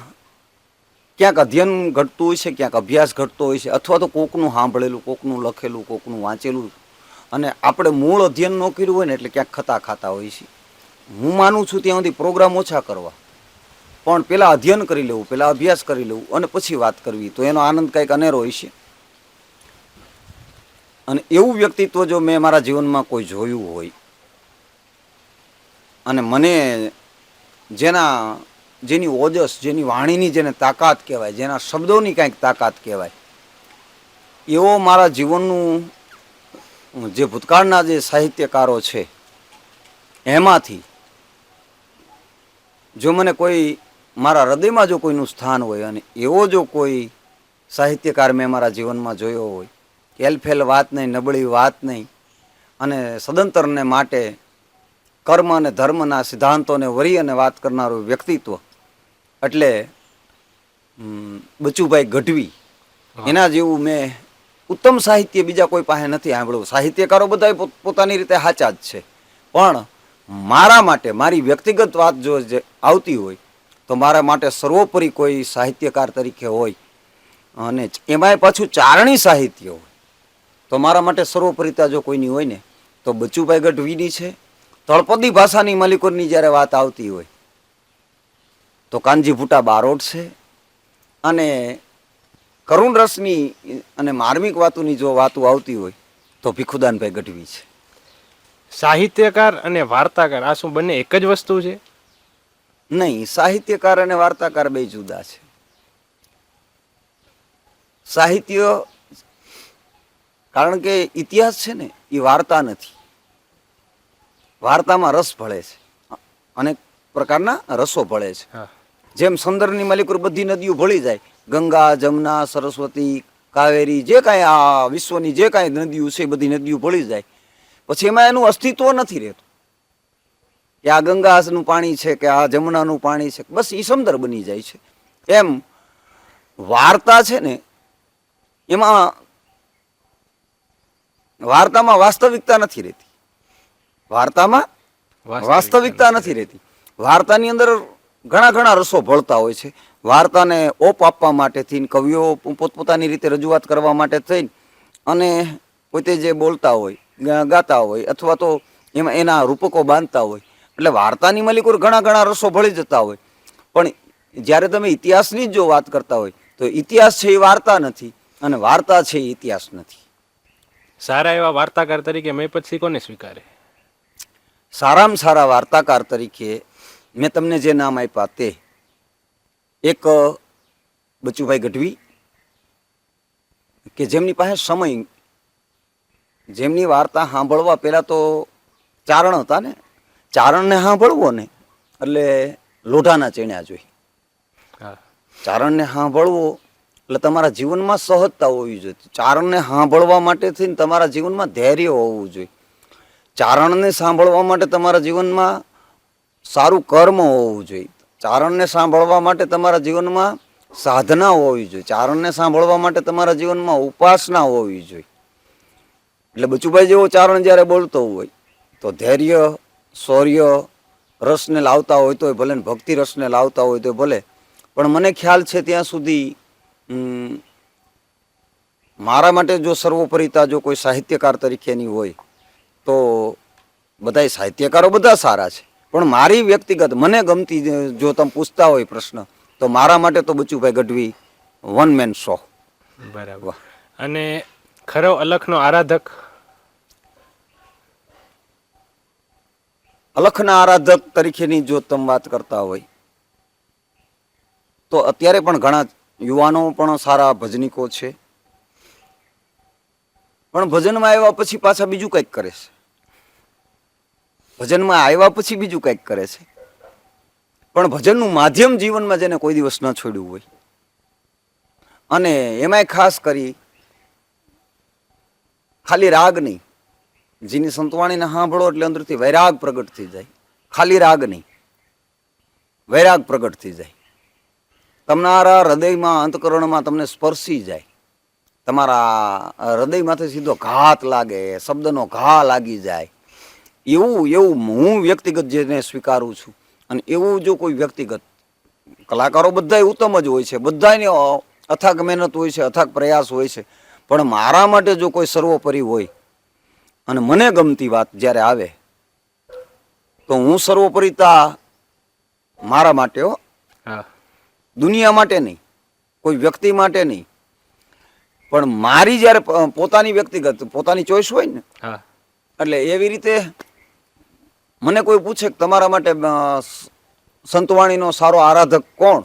ક્યાંક અધ્યયન ઘટતું હોય છે, ક્યાંક અભ્યાસ ઘટતો હોય છે, અથવા તો કોકનું સાંભળેલું, કોકનું લખેલું, કોકનું વાંચેલું, અને આપણે મૂળ અધ્યયન ન કર્યું હોય ને એટલે ક્યાંક ખતા ખાતા હોય છે. હું માનું છું ત્યાં સુધી પ્રોગ્રામ ઓછા કરવા, પણ પહેલાં અધ્યયન કરી લેવું, પહેલાં અભ્યાસ કરી લેવું અને પછી વાત કરવી, તો એનો આનંદ કંઈક અનેરો હોય છે. અને એવું વ્યક્તિત્વ જો મેં મારા જીવનમાં કોઈ જોયું હોય, અને મને જેની ઓજસ, જેની વાણીની જેને તાકાત કહેવાય, જેના શબ્દોની કાંઈક તાકાત કહેવાય, એવો મારા જીવનનું જે ભૂતકાળના જે સાહિત્યકારો છે એમાંથી જો મને કોઈ મારા હૃદયમાં જો કોઈનું સ્થાન હોય, અને એવો જો કોઈ સાહિત્યકાર મેં મારા જીવનમાં જોયો હોય, એલફેલ વાત નહીં, નબળી વાત નહીં, અને સદંતરને માટે કર્મ અને ધર્મના સિદ્ધાંતોને વરી અને વાત કરનારું વ્યક્તિત્વ એટલે બચુભાઈ ગઢવી. એના જેવું મેં ઉત્તમ સાહિત્ય બીજા કોઈ પાસે નથી સાંભળ્યું. સાહિત્યકારો બધા પોતાની રીતે સાચા જ છે, પણ મારા માટે મારી વ્યક્તિગત વાત જો આવતી હોય તો મારા માટે સર્વોપરી કોઈ સાહિત્યકાર તરીકે હોય, અને એમાંય પાછું ચારણી સાહિત્ય હોય, તો મારા માટે સર્વોપરિતા જો કોઈની હોય ને તો બચુભાઈ ગઢવીની છે. તળપદી ભાષાની મલિકોરની જ્યારે વાત આવતી હોય તો કાનજી ભૂટા બારોટ છે, અને કરુણ રસની અને માર્મિક વાતોની જો વાતો આવતી હોય તો ભીખુદાનભાઈ ગઢવી છે. સાહિત્યકાર અને વાર્તાકાર આ શું બંને એક જ વસ્તુ છે? નહીં, સાહિત્યકાર અને વાર્તાકાર બે જુદા છે. સાહિત્ય, કારણ કે ઇતિહાસ છે ને એ વાર્તા નથી. વાર્તામાં રસ ભળે છે, અનેક પ્રકારના રસો ભળે છે. જેમ સંદરની માલિકુર બધી નદીઓ ભળી જાય, ગંગા, જમના, સરસ્વતી, કાવેરી, જે કાંઈ આ વિશ્વની જે કાંઈ નદીઓ છે બધી નદીઓ ભળી જાય, પછી એમાં એનું અસ્તિત્વ નથી રહેતું કે આ ગંગાનું પાણી છે કે આ જમનાનું પાણી છે, બસ એ સમદર બની જાય છે. એમ વાર્તા છે ને એમાં વાર્તામાં વાસ્તવિકતા નથી રહેતી. વાર્તામાં વાસ્તવિકતા નથી રહેતી. વાર્તાની અંદર ઘણા રસો ભળતા હોય છે. વાર્તાને ઓપ આપવા માટે થઈને કવિઓ પોતપોતાની રીતે રજૂઆત કરવા માટે થઈને અને પોતે જે બોલતા હોય, ગાતા હોય, અથવા તો એમાં એના રૂપકો બાંધતા હોય, એટલે વાર્તાની માલિકોર ઘણા રસો ભળી જતા હોય. પણ જ્યારે તમે ઇતિહાસની જ જો વાત કરતા હોય તો ઇતિહાસ છે એ વાર્તા નથી, અને વાર્તા છે એ ઇતિહાસ નથી. સારા એવા વાર્તાકાર તરીકે મેં પછી કોને સ્વીકારે? સારામાં સારા વાર્તાકાર તરીકે મેં તમને જે નામ આપ્યા તે એક બચુભાઈ ગઢવી, કે જેમની પાસે સમય, જેમની વાર્તા સાંભળવા પહેલાં તો ચારણ હતા ને, ચારણને સાંભળવો ને એટલે લોઢાના ચણ્યા જોઈ. ચારણને સાંભળવો એટલે તમારા જીવનમાં સહજતા હોવી જોઈએ. ચારણને સાંભળવા માટે થઈને તમારા જીવનમાં ધૈર્ય હોવું જોઈએ. ચારણને સાંભળવા માટે તમારા જીવનમાં સારું કર્મ હોવું જોઈએ. ચારણને સાંભળવા માટે તમારા જીવનમાં સાધના હોવી જોઈએ. ચારણને સાંભળવા માટે તમારા જીવનમાં ઉપાસના હોવી જોઈએ. એટલે બચુભાઈ જેવો ચારણ જ્યારે બોલતો હોય તો ધૈર્ય, શૌર્ય, રસને લાવતા હોય તોય ભલે, ભક્તિ રસને લાવતા હોય તોય ભલે, પણ મને ખ્યાલ છે ત્યાં સુધી મારા માટે જો સર્વોપરિતા જો કોઈ સાહિત્યકાર તરીકેની હોય તો બધા સાહિત્યકારો બધા સારા છે, પણ મારી વ્યક્તિગત મને ગમતી જો તમે પૂછતા હોય પ્રશ્ન તો મારા માટે તો Bachubhai Gadhvi one man show. બરાબર. અને ખરો અલખનો આરાધક? અલખના આરાધક તરીકેની જો તમે વાત કરતા હોય તો અત્યારે પણ ઘણા યુવાનો પણ સારા ભજનીકો છે, પણ ભજનમાં આવ્યા પછી પાછા બીજું કંઈક કરે છે. ભજનમાં આવ્યા પછી બીજું કંઈક કરે છે, પણ ભજનનું માધ્યમ જીવનમાં જેને કોઈ દિવસ ન છોડ્યું હોય, અને એમાંય ખાસ કરી ખાલી રાગ નહીં, જેની સંતવાણીને સાંભળો એટલે અંદરથી વૈરાગ પ્રગટ થઈ જાય. ખાલી રાગ નહીં, વૈરાગ પ્રગટ થઈ જાય. તમારા હૃદયમાં, અંતકરણમાં તમને સ્પર્શી જાય. તમારા હૃદયમાંથી સીધો ઘાત લાગે, શબ્દનો ઘા લાગી જાય. એવું હું વ્યક્તિગત જેને સ્વીકારું છું. અને એવું જો કોઈ વ્યક્તિગત, કલાકારો બધાય ઉત્તમ જ હોય છે, બધાની અથાગ મહેનત હોય છે, અથાગ પ્રયાસ હોય છે, પણ મારા માટે જો કોઈ સર્વોપરી હોય અને મને ગમતી વાત જ્યારે આવે તો હું સર્વોપરિતા મારા માટે હો, હા દુનિયા માટે નહીં, કોઈ વ્યક્તિ માટે નહીં, પણ મારી જ્યારે પોતાની વ્યક્તિગત પોતાની ચોઈસ હોય ને, હા એટલે એવી રીતે મને કોઈ પૂછે કે તમારા માટે સંતવાણીનો સારો આરાધક કોણ,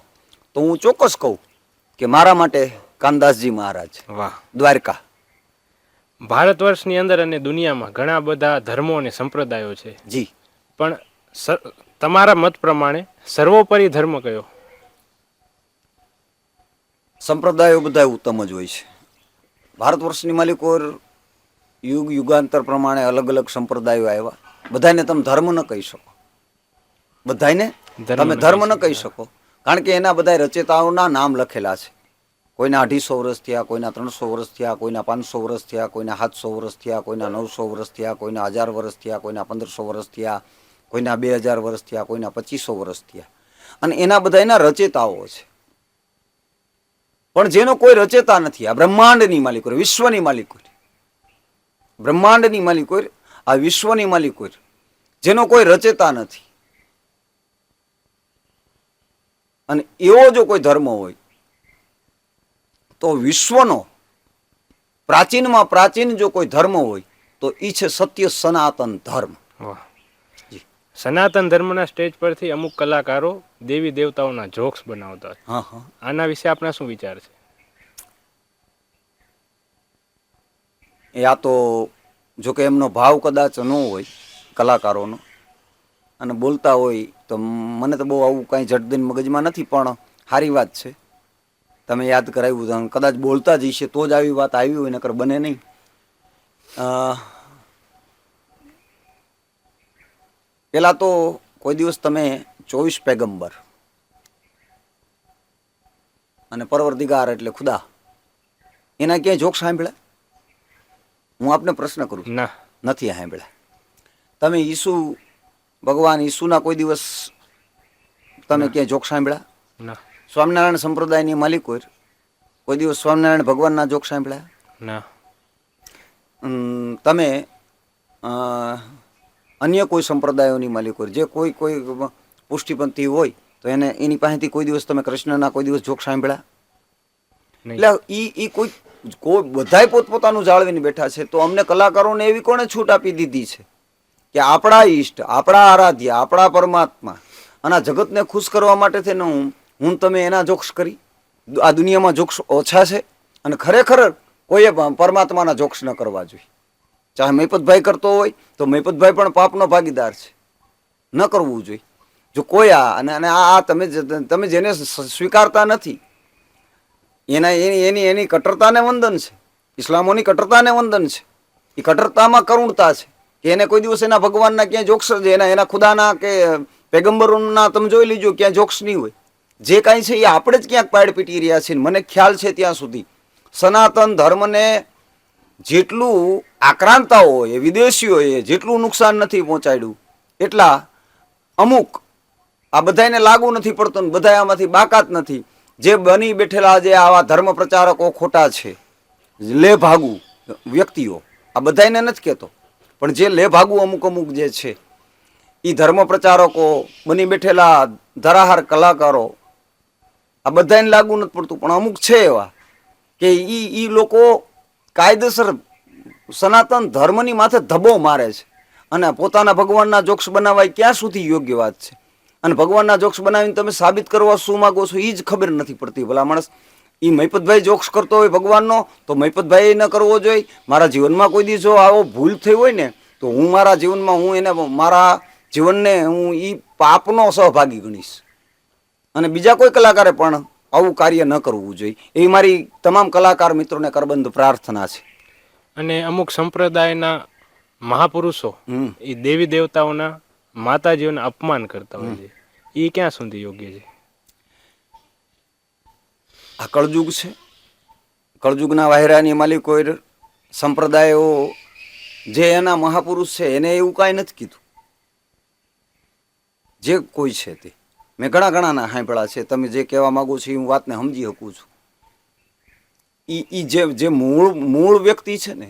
તો હું ચોક્કસ કહું કે મારા માટે કાનદાસજી મહારાજ, વાહ. દ્વારકા. ભારત વર્ષની અંદર અને દુનિયામાં ઘણા બધા ધર્મો અને સંપ્રદાયો છે, જી. પણ તમારા મત પ્રમાણે સર્વોપરી ધર્મ કયો? સંપ્રદાયો બધા ઉત્તમ જ હોય છે. ભારત વર્ષની માલિકો યુગાંતર પ્રમાણે અલગ અલગ સંપ્રદાયો આવ્યા. બધાને તમે ધર્મ ન કહી શકો, બધાને તમે ધર્મ ન કહી શકો, કારણ કે એના બધા રચેતાઓના નામ લખેલા છે. કોઈના 250 વર્ષ થયા, કોઈના 300 વર્ષ થયા, કોઈના 500 વર્ષ થયા, કોઈના 700 વર્ષ થયા, કોઈના 900 વર્ષ થયા, કોઈના 1000 વર્ષ થયા, કોઈના 1500 વર્ષ થયા, કોઈના 2000 વર્ષ થયા, કોઈના 2500 વર્ષ થયા. અને એના બધા એના રચેતાઓ છે. પણ જેનો કોઈ રચેતા નથી, આ બ્રહ્માંડની માલિકો, વિશ્વની માલિકો, બ્રહ્માંડની માલિકો, આ વિશ્વની માલિકો, જેનો કોઈ રચેતા નથી, અને એવો જો કોઈ ધર્મ હોય તો વિશ્વનો પ્રાચીનમાં પ્રાચીન જો કોઈ ધર્મ હોય તો એ છે સત્ય સનાતન ધર્મ. વાહ. સનાતન ધર્મના સ્ટેજ પરથી અમુક કલાકારો દેવી દેવતાઓના જોક્સ બનાવતા હોય. હા હા. આના વિશે આપના શું વિચાર છે? એ આ તો જો કે એમનો ભાવ કદાચ ન હોય કલાકારોનો, અને બોલતા હોય તો મને તો બહુ આવું કાંઈ ઝટદીન મગજમાં નથી, પણ સારી વાત છે તમે યાદ કરાવ્યું. કદાચ બોલતા જ હશે તો જ આવી વાત આવી હોય, નકર બને નહીં. પેલા તો કોઈ દિવસ તમે 24 પેગમ્બર અને પરવરદિગાર એટલે ખુદા, એના ક્યાંય જોક સાંભળ્યા? હું આપને પ્રશ્ન કરું છું. ના, નથી સાંભળ્યા. તમે ઈસુ ભગવાન ઈસુના કોઈ દિવસ તમે ક્યાંય જોક સાંભળ્યા? ના, સ્વામિનારાયણ સંપ્રદાયની માલિકો કોઈ દિવસ સ્વામિનારાયણ ભગવાનના જોક સાંભળ્યા? ના. તમે અન્ય કોઈ સંપ્રદાયોની માલિકો જે કોઈ પુષ્ટિપંથી હોય તો એની પાસેથી કોઈ દિવસ તમે કૃષ્ણના કોઈ દિવસ જોક સાંભળ્યા? એટલે ઈ કોઈ બધાય પોતપોતાનું જાળવીને બેઠા છે. તો અમને કલાકારોને એવી કોણે છૂટ આપી દીધી છે કે આપણા ઈષ્ટ, આપણા આરાધ્ય, આપણા પરમાત્મા અને આ જગતને ખુશ કરવા માટે થઈને હું તમે એના જોક્સ કરી? આ દુનિયામાં જોક્સ ઓછા છે, અને ખરેખર કોઈએ પરમાત્માના જોક્સ ન કરવા જોઈએ. ચાહે મૈપતભાઈ કરતો હોય તો મૈપતભાઈ પણ પાપનો ભાગીદાર છે, ન કરવું જોઈએ. જો કોઈ આ તમે જેને સ્વીકારતા નથી એની કટ્ટરતાને વંદન છે, ઇસ્લામોની કટ્ટરતાને વંદન છે. એ કટ્ટરતામાં કરુણતા છે કે એને કોઈ દિવસ એના ભગવાનના ક્યાંય જોક્સ એના ખુદાના કે પેગમ્બરોના તમે જોઈ લીજો ક્યાંય જોક્સ નહીં હોય. જે કાંઈ છે એ આપણે જ ક્યાંક પાડ પીટી રહ્યા છીએ. મને ખ્યાલ છે ત્યાં સુધી સનાતન ધર્મને જેટલું આક્રાંતાઓએ, વિદેશીઓએ જેટલું નુકસાન નથી પહોંચાડ્યું, એટલા અમુક આ બધાને લાગુ નથી પડતું ને બધા આમાંથી બાકાત નથી. જે બની બેઠેલા જે આવા ધર્મ પ્રચારકો ખોટા છે, લેભાગુ વ્યક્તિઓ, આ બધાને નથી કહેતો, પણ જે લેભાગુ અમુક જે છે એ ધર્મ પ્રચારકો, બની બેઠેલા ધરાહાર કલાકારો, આ બધાને લાગુ નથી પડતું, પણ અમુક છે એવા કે ઈ લોકો કાયદેસર સનાતન ધર્મની માથે ધબ્બો મારે છે, અને પોતાના ભગવાનના જોક્સ બનાવવા ક્યાં સુધી યોગ્ય વાત છે? અને ભગવાનના જોક્સ બનાવીને તમે સાબિત કરવા શું માગો છો એ જ ખબર નથી પડતી. ભલા માણસ, એ મૈપતભાઈ જોક્સ કરતો હોય ભગવાનનો તો મૈપતભાઈ ન કરવો જોઈએ. મારા જીવનમાં કોઈ દિવસ જો આવો ભૂલ થઈ હોય ને તો હું મારા જીવનમાં મારા જીવનને હું એ પાપનો સહભાગી ગણીશ. અને બીજા કોઈ કલાકારે પણ આવું કાર્ય ન કરવું જોઈએ, એ મારી તમામ કલાકાર મિત્રોને કરબંધ પ્રાર્થના છે. અને અમુક સંપ્રદાયના મહાપુરુષો હમ એ દેવી દેવતાઓના માતાજીઓના અપમાન કરતા હોય છે, એ ક્યાં સુધી યોગ્ય છે? આ કળજુગ છે. કળજુગના વાયરાની માલિકો સંપ્રદાયો જે એના મહાપુરુષ છે એને એવું કાંઈ નથી કીધું. જે કોઈ છે તે મેં ઘણા ઘણાના સાંભળ્યા છે. તમે જે કહેવા માંગો છો એ હું વાતને સમજી શકું છું. ઈ જે મૂળ વ્યક્તિ છે ને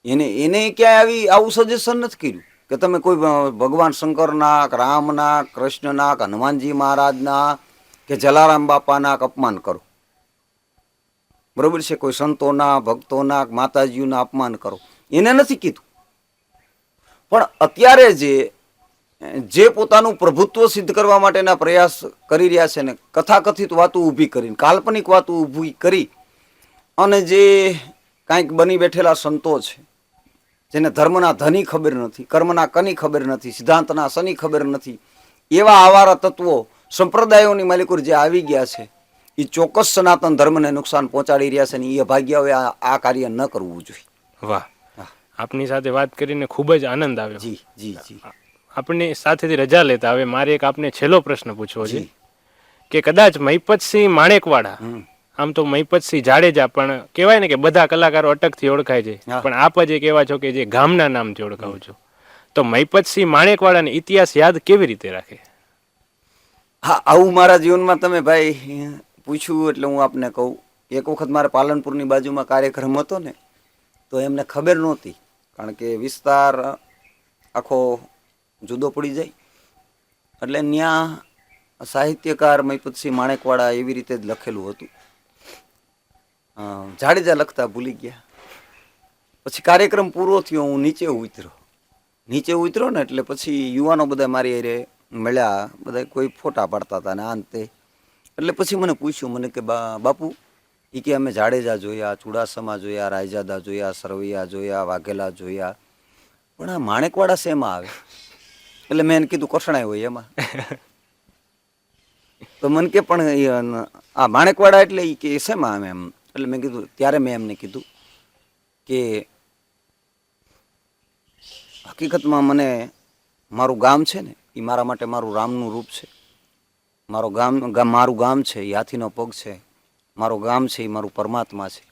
એને ક્યાંય આવું સજેશન નથી કર્યું કે તમે કોઈ ભગવાન શંકરના કે રામના, કૃષ્ણના કે હનુમાનજી મહારાજના કે જલારામ બાપાના અપમાન કરો. બરોબર છે? કોઈ સંતોના, ભક્તોના, માતાજીઓના અપમાન કરો, એને નથી કીધું. પણ અત્યારે જે પોતાનું પ્રભુત્વ સિદ્ધ કરવા માટેના પ્રયાસ કરી રહ્યા છે ને, કથાકથિત વાતો ઊભી કરીને, કાલ્પનિક વાતો ઊભી કરી અને જે કાંઈક બની બેઠેલા સંતો છે, જેને ધર્મના ધની ખબર નથી, કર્મના કની ખબર નથી, સિદ્ધાંતના શની ખબર નથી, એવા આવારા તત્વો સંપ્રદાયોની માલિકો જે આવી ગયા છે, એ ચોક્કસ સનાતન ધર્મને નુકસાન પહોંચાડી રહ્યા છે ને એ ભાગ્યાઓએ આ કાર્ય ન કરવું જોઈએ. વાહ, આપની સાથે વાત કરીને ખૂબ જ આનંદ આવ્યો. જી જી જી. આપની સાથેથી રજા લેતા હવે મારે એક આપને છેલ્લો પ્રશ્ન પૂછવો છે જી. કે કદાચ મહિપતસિંહ માણેકવાડા, હમ. આમ તો મહિપતસિંહ જાડેજા પણ કહેવાય ને કે બધા કલાકારો અટકથી ઓળખાય છે, હા. પણ આપ જ એક એવા છો કે જે ગામના નામથી ઓળખાવો છો, તો મહિપતસિંહ માણેકવાડાને ઇતિહાસ યાદ કેવી રીતે રાખે? હા, આવું મારા જીવનમાં તમે ભાઈ પૂછ્યું એટલે હું આપને કહું. એક વખત મારે પાલનપુરની બાજુમાં કાર્યક્રમ હતો ને, તો એમને ખબર નહોતી, કારણ કે વિસ્તાર આખો જુદો પડી જાય. એટલે ત્યાં સાહિત્યકાર મહિપતસિંહ માણેકવાડા એવી રીતે જ લખેલું હતું. જાડેજા લખતા ભૂલી ગયા. પછી કાર્યક્રમ પૂરો થયો, હું નીચે ઉતર્યો ને એટલે પછી યુવાનો બધા મારી હારે મળ્યા, બધા કોઈ ફોટા પાડતા હતા ને આ તે. એટલે પછી મને પૂછ્યું, મને કે બાપુ એ કે અમે જાડેજા જોયા, ચુડાસમા જોયા, રાયજાદા જોયા, સરવૈયા જોયા, વાઘેલા જોયા, પણ આ માણેકવાડા શેમાં આવે? એટલે મેં એને કીધું કસણાય હોય એમાં. તો મને કે પણ આ માણેકવાડા એટલે એ કે શેમાં આવે એમ? એટલે મેં કીધું, ત્યારે મેં એમને કીધું કે હકીકતમાં મને મારું ગામ છે ને એ મારા માટે મારું રામનું રૂપ છે. મારું ગામ છે એ હાથીનો પગ છે. મારું ગામ છે એ મારું પરમાત્મા છે.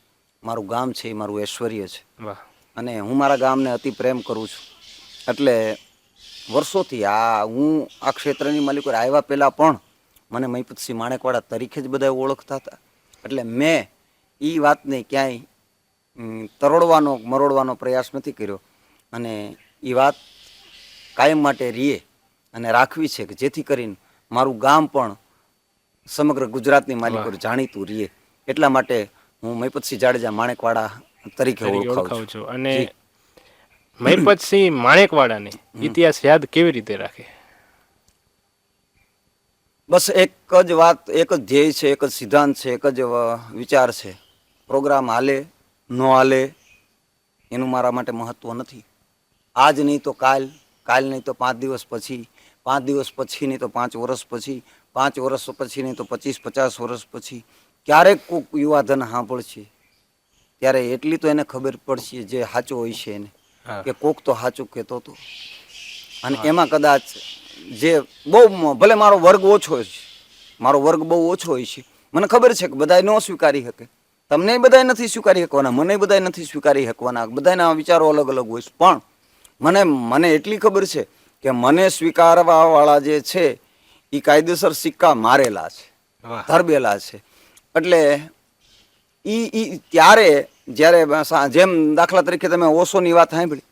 મારું ગામ છે એ મારું ઐશ્વર્ય છે. અને હું મારા ગામને અતિ પ્રેમ કરું છું. એટલે વર્ષોથી હું આ ક્ષેત્રની માલિકો આવ્યા પહેલાં પણ મને મહિપતસિંહ માણેકવાડા તરીકે જ બધા ઓળખતા હતા. એટલે મેં એ વાતને ક્યાંય મરોડવાનો પ્રયાસ નથી કર્યો. અને એ વાત કાયમ માટે રીએ અને રાખવી છે કે જેથી કરીને મારું ગામ પણ સમગ્ર ગુજરાતની માલિકો જાણીતું રીએ. એટલા માટે હું મહિપતસિંહ જાડેજા માણેકવાડા તરીકે ઓળખાવું છું. અને મહિપતસિંહ માણેકવાડાને ઇતિહાસ યાદ કેવી રીતે રાખે? બસ એક જ વાત, એક જ ધ્યેય છે, એક જ સિદ્ધાંત છે, એક જ વિચાર છે. પ્રોગ્રામ હાલે ન હાલે એનું મારા માટે મહત્વ નથી. આજ નહીં તો કાલ નહીં તો 5 દિવસ પછી, 5 દિવસ પછી નહીં તો 5 વર્ષ પછી, 5 વર્ષ પછી નહીં તો 25-50 વર્ષ પછી ક્યારેક કોઈક યુવાધન સાંભળશે ત્યારે એટલી તો એને ખબર પડશે જે સાચું હોય છે એને, કે કોક તો સાચું કહેતો હતો. અને એમાં કદાચ જે બહુ ભલે મારો વર્ગ ઓછો છે, મારો વર્ગ બહુ ઓછો હોય છે, મને ખબર છે કે બધાય ન સ્વીકારી શકે, તમને બધાય નથી સ્વીકારી શકવાના, મને બધાય નથી સ્વીકારી શકવાના, બધાના વિચારો અલગ અલગ હોય છે. પણ મને એટલી ખબર છે કે મને સ્વીકારવા વાળા જે છે એ કાયદેસર સિક્કા મારેલા છે, ધરબેલા છે. એટલે ત્યારે જ્યારે જેમ દાખલા તરીકે તમે ઓશોની વાત સાંભળી,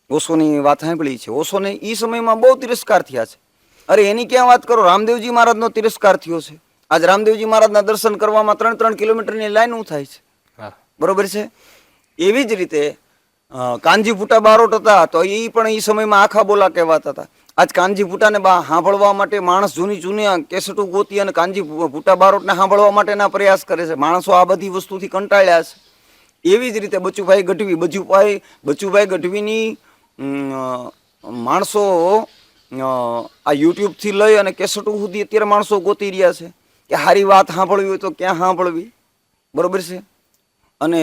ઓશોની વાત સાંભળી છે, ઓશોને એ સમયમાં બહુ તિરસ્કાર થયા છે. અરે એની ક્યાં વાત કરો, રામદેવજી મહારાજનો તિરસ્કાર થયો છે. આજ રામદેવજી મહારાજના દર્શન કરવામાં 3-3 કિલોમીટરની લાઈન થાય છે. બરોબર છે. એવી જ રીતે કાનજી ફૂટા બારોટ હતા તો એ પણ એ સમયમાં આખા બોલા કહેવાતા હતા. આજ કાનજી ફૂટાને સાંભળવા માટે માણસ જૂની કેસેટો ગોતી અને કાનજી ફૂટા બારોટને સાંભળવા માટેના પ્રયાસ કરે છે. માણસો આ બધી વસ્તુથી કંટાળ્યા છે. એવી જ રીતે બચુભાઈ ગઢવીની માણસો આ યુટ્યુબથી લઈ અને કેસેટો સુધી અત્યારે માણસો ગોતી રહ્યા છે કે સારી વાત સાંભળવી હોય તો ક્યાં સાંભળવી. બરોબર છે. અને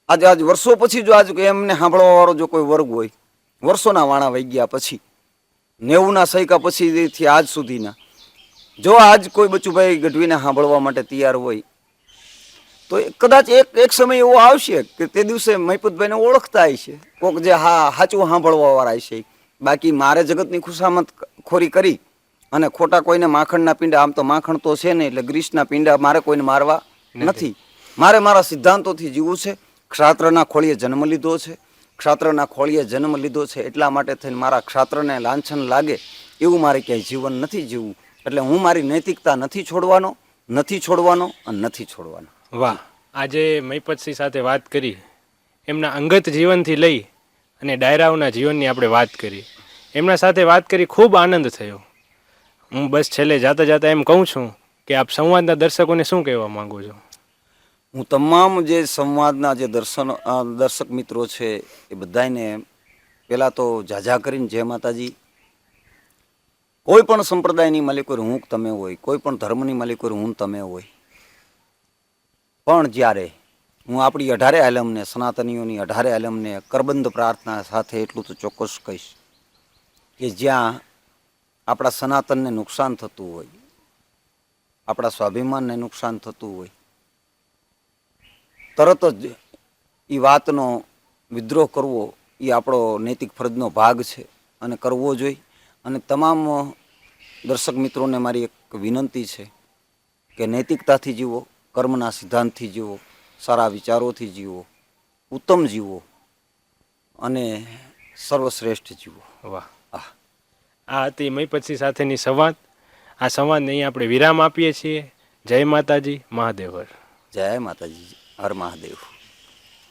આજ વર્ષો પછી જો આજ એમને સાંભળવા વાળો જો કોઈ વર્ગ હોય, વર્ષોના વાણા વહી ગયા પછી, 90ના સૈકા પછીથી આજ સુધીના, જો આજ કોઈ બચુભાઈ ગઢવીને સાંભળવા માટે તૈયાર હોય તો કદાચ એક સમય એવો આવશે કે તે દિવસે મહિપતભાઈને ઓળખતા હશે કોક જે હા સાચું સાંભળવા વાળા હશે. બાકી મારે જગતની ખુશામત ખોરી કરી અને ખોટા કોઈને માખણના પીંડા, આમ તો માખણ તો છે ને એટલે ગ્રીસના પીંડા મારે કોઈને મારવા નથી. મારે મારા સિદ્ધાંતોથી જીવવું છે. ક્ષાત્રના ખોળીએ જન્મ લીધો છે. ક્ષાત્રના ખોળીએ જન્મ લીધો છે એટલા માટે થઈને મારા ક્ષાત્રને લાંછન લાગે એવું મારે ક્યાંય જીવન નથી જીવવું. એટલે હું મારી નૈતિકતા નથી છોડવાનો અને નથી છોડવાનો. વાહ, આજે મહિપતસિંહ સાથે વાત કરી, એમના અંગત જીવનથી લઈ અને ડાયરાઓના જીવનની આપણે વાત કરી. એમના સાથે વાત કરી ખૂબ આનંદ થયો. હું બસ છેલ્લે જાતા જાતા એમ કહું છું કે આપ સંવાદના દર્શકોને શું કહેવા માંગો છો? હું તમામ જે સંવાદના જે દર્શક મિત્રો છે એ બધાને પહેલાં તો જાજા કરીને જય માતાજી. કોઈ પણ સંપ્રદાયની માલિકો હું તમે હોય, કોઈ પણ ધર્મની માલિકો હું તમે હોય, પણ જ્યારે હું આપણી 18 આલમને, સનાતનીઓની 18 આલમને કરબંધ પ્રાર્થના સાથે એટલું તો ચોક્કસ કહીશ કે જ્યાં આપણા સનાતનને નુકસાન થતું હોય, આપણા સ્વાભિમાનને નુકસાન થતું હોય, તરત જ એ વાતનો વિદ્રોહ કરવો એ આપણો નૈતિક ફરજનો ભાગ છે અને કરવો જોઈએ. અને તમામ દર્શક મિત્રોને મારી એક વિનંતી છે કે નૈતિકતાથી જીવો, કર્મના સિદ્ધાંતથી જીવો, સારા વિચારોથી જીવો, ઉત્તમ જીવો અને સર્વશ્રેષ્ઠ જીવો. વાહ, આ હતી મહિપતસિંહ સાથેની સંવાદ. આ સંવાદને અહીં આપણે વિરામ આપીએ છીએ. જય માતાજી, મહાદેવ હર. જય માતાજી, હર મહાદેવ.